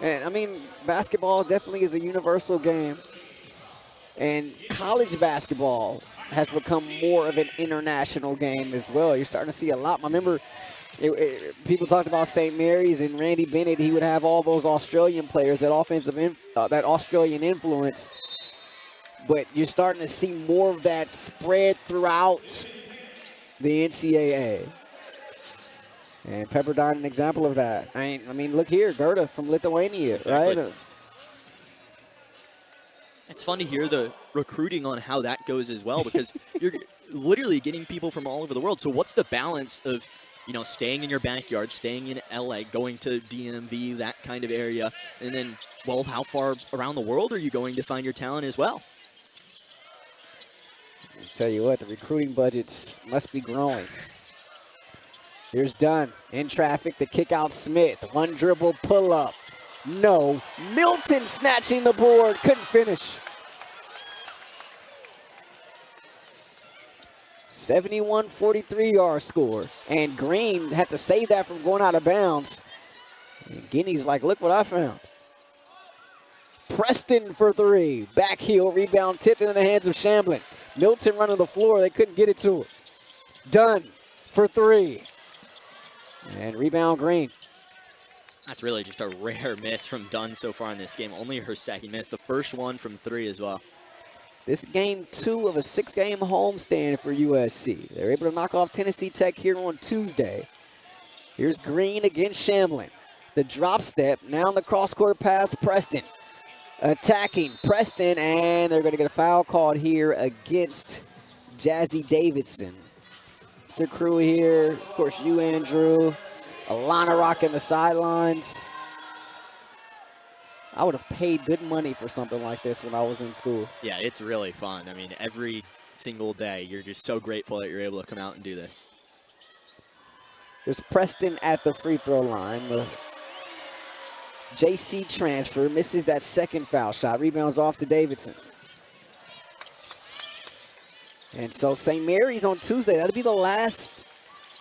And I mean, basketball definitely is a universal game. And college basketball has become more of an international game as well. You're starting to see a lot. I remember people talked about St. Mary's and Randy Bennett. He would have all those Australian players, that that Australian influence. But you're starting to see more of that spread throughout the NCAA. And Pepperdine, an example of that. I mean, look here, Gerda from Lithuania, Exactly. right? It's fun to hear the recruiting on how that goes as well, because you're literally getting people from all over the world. So what's the balance of you know, staying in your backyard, staying in LA, going to DMV, that kind of area. And then, well, how far around the world are you going to find your talent as well? I tell you what, the recruiting budgets must be growing. Here's Dunn in traffic, the kick out Smith, one dribble pull up. No, Milton snatching the board, couldn't finish. 71-43 our score. And Green had to save that from going out of bounds. And Guiney's like, look what I found. Preston for three. Back heel, rebound tipped into the hands of Shamblin. Milton running the floor, they couldn't get it to it. Dunn for three. And rebound Green. That's really just a rare miss from Dunn so far in this game. Only her second miss, the first one from three as well. This game 2 of a 6-game homestand for USC. They're able to knock off Tennessee Tech here on Tuesday. Here's Green against Shamblin. The drop step, now in the cross-court pass, Preston. Attacking Preston, and they're going to get a foul called here against Jazzy Davidson. Mr. Crew here, of course, you, Andrew. Alana rocking the sidelines. I would have paid good money for something like this when I was in school. Yeah, it's really fun. I mean, every single day, you're just so grateful that you're able to come out and do this. There's Preston at the free throw line. The JC transfer misses that second foul shot. Rebounds off to Davidson. And so St. Mary's on Tuesday. That'll be the last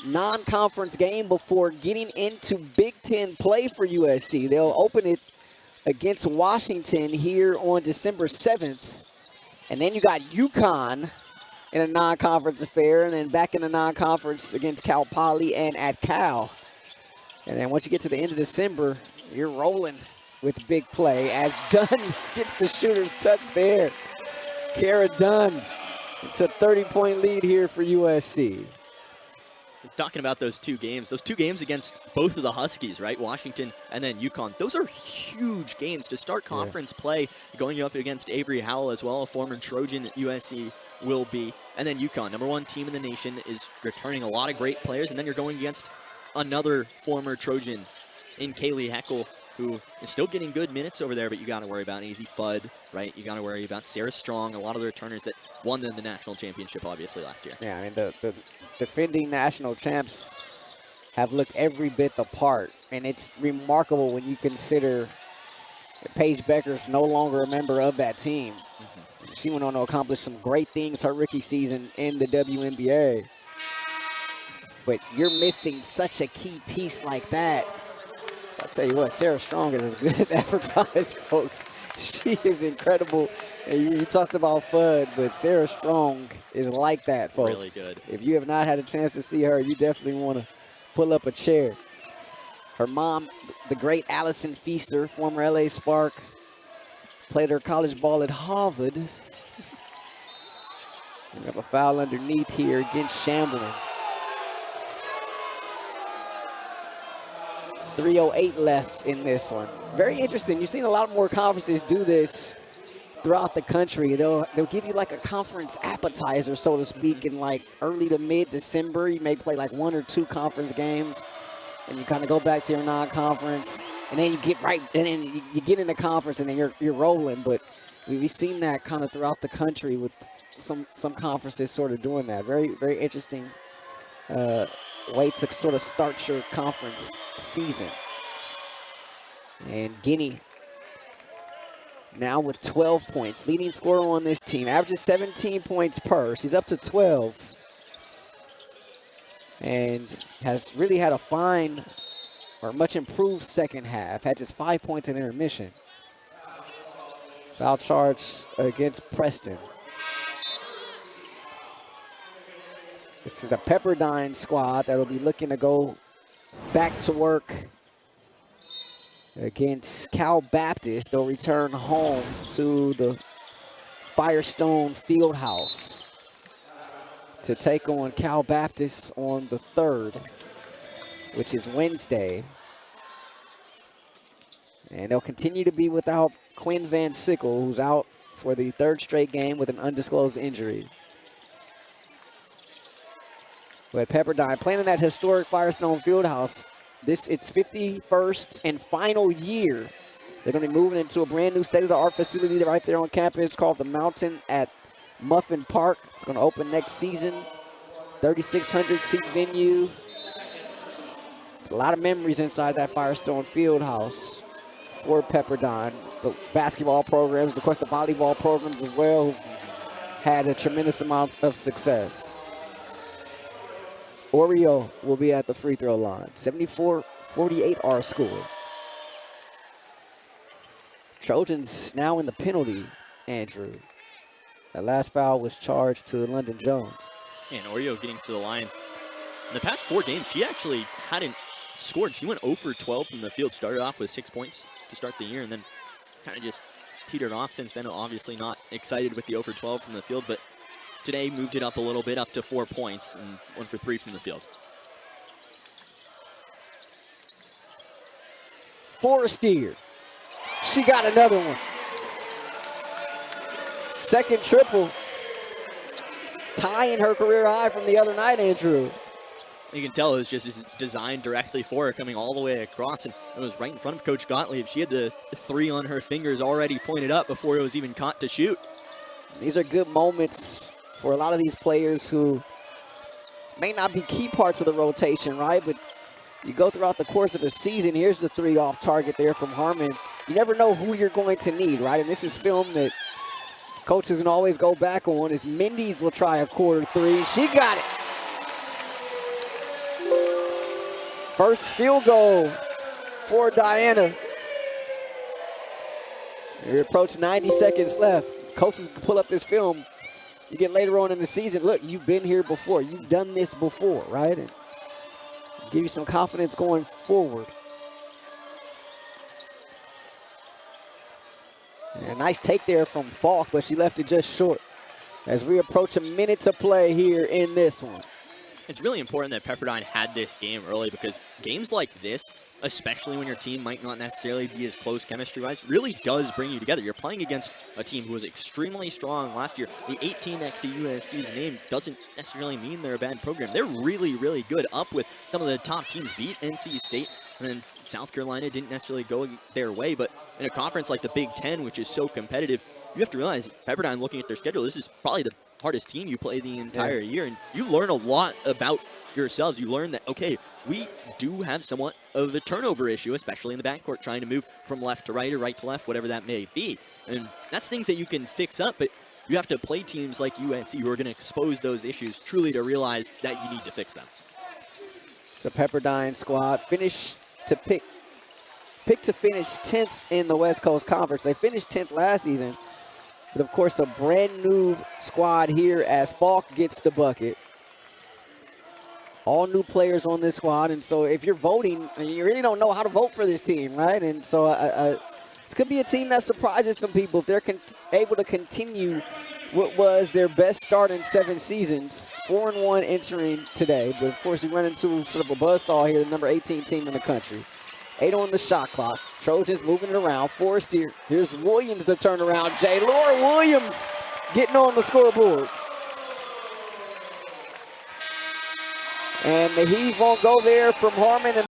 non-conference game before getting into Big Ten play for USC. They'll open it against Washington here on December 7th. And then you got UConn in a non-conference affair, and then back in the non-conference against Cal Poly and at Cal. And then once you get to the end of December, you're rolling with big play as Dunn gets the shooter's touch there. Kara Dunn. It's a 30-point lead here for USC. Talking about those two games against both of the Huskies, right? Washington and then UConn. Those are huge games to start conference play. Going up against Avery Howell as well, a former Trojan at USC will be. And then UConn, #1 team in the nation, is returning a lot of great players. And then you're going against another former Trojan in Kaylee Heckel, who is still getting good minutes over there, but you got to worry about Easy Fudd, right? You got to worry about Sarah Strong, a lot of the returners that won them the national championship, obviously, last year. Yeah, I mean, the defending national champs have looked every bit the part, and it's remarkable when you consider that Paige Becker's no longer a member of that team. Mm-hmm. She went on to accomplish some great things her rookie season in the WNBA. But you're missing such a key piece like that. I'll tell you what, Sarah Strong is as good as advertised, folks. She is incredible. And you talked about Fudd, but Sarah Strong is like that, folks. Really good. If you have not had a chance to see her, you definitely want to pull up a chair. Her mom, the great Allison Feaster, former LA Spark, played her college ball at Harvard. We have a foul underneath here against Shamblin. 3:08 left in this one. Very interesting. You've seen a lot more conferences do this throughout the country. They'll give you like a conference appetizer, so to speak, in like early to mid-December. You may play like 1 or 2 conference games, and you kind of go back to your non-conference, and then you get right, and then you get into conference, and then you're rolling. But we've seen that kind of throughout the country with some conferences sort of doing that. Very, very interesting way to sort of start your conference season. And Guiney now with 12 points, leading scorer on this team, averages 17 points per. She's up to 12 and has really had a fine or much improved second half. Had just 5 points in intermission. Foul charge against Preston. This is a Pepperdine squad that will be looking to go back to work against Cal Baptist. They'll return home to the Firestone Fieldhouse to take on Cal Baptist on the 3rd, which is Wednesday. And they'll continue to be without Quinn Van Sickle, who's out for the 3rd straight game with an undisclosed injury. But Pepperdine playing in that historic Firestone Fieldhouse. It's 51st and final year. They're going to be moving into a brand new state-of-the-art facility right there on campus called the Mountain at Muffin Park. It's going to open next season. 3,600 seat venue. A lot of memories inside that Firestone Fieldhouse for Pepperdine. The basketball programs, of course the volleyball programs as well, had a tremendous amount of success. Oreo will be at the free throw line. 74-48 our score. Trojans now in the penalty, Andrew. That last foul was charged to Londynn Jones. And Oreo getting to the line. In the past 4 games, she actually hadn't scored. She went 0 for 12 from the field. Started off with 6 points to start the year and then kind of just teetered off since then. Obviously not excited with the 0 for 12 from the field, but today moved it up a little bit, up to 4 points and 1 for 3 from the field. Forestier. She got another one. Second triple. Tying her career high from the other night, Andrew. You can tell it was just designed directly for her, coming all the way across, and it was right in front of Coach Gottlieb. She had the 3 on her fingers already pointed up before it was even caught to shoot. These are good moments for a lot of these players who may not be key parts of the rotation, right? But you go throughout the course of the season, here's the 3 off target there from Harmon. You never know who you're going to need, right? And this is film that coaches can always go back on. As Mendes will try a quarter 3. She got it. First field goal for Diana. We're approaching 90 seconds left. Coaches can pull up this film. You get later on in the season, look, you've been here before. You've done this before, right? And give you some confidence going forward. And a nice take there from Falk, but she left it just short. As we approach a minute to play here in this one. It's really important that Pepperdine had this game early because games like this, especially when your team might not necessarily be as close chemistry-wise, really does bring you together. You're playing against a team who was extremely strong last year. The 18 next to USC's name doesn't necessarily mean they're a bad program. They're really, really good, up with some of the top teams. Beat NC State, and then South Carolina didn't necessarily go their way, but in a conference like the Big Ten, which is so competitive, you have to realize, Pepperdine, looking at their schedule, this is probably the hardest team you play the entire year, and you learn a lot about yourselves. You learn that, okay, we do have somewhat of a turnover issue, especially in the backcourt, trying to move from left to right or right to left, whatever that may be. And that's things that you can fix up, but you have to play teams like UNC who are going to expose those issues truly to realize that you need to fix them. So Pepperdine squad finished to pick to finish 10th in the West Coast Conference. They finished 10th last season. But of course, a brand new squad here as Falk gets the bucket. All new players on this squad. And so if you're voting, you really don't know how to vote for this team, right? And so this could be a team that surprises some people if they're able to continue what was their best start in 7 seasons. 4-1 entering today. But of course, you run into sort of a buzzsaw here, the number 18 team in the country. 8 on the shot clock. Trojans moving it around. Forestier. Here's Williams the turnaround. J. Laura Williams getting on the scoreboard. And the heave won't go there from Harmon.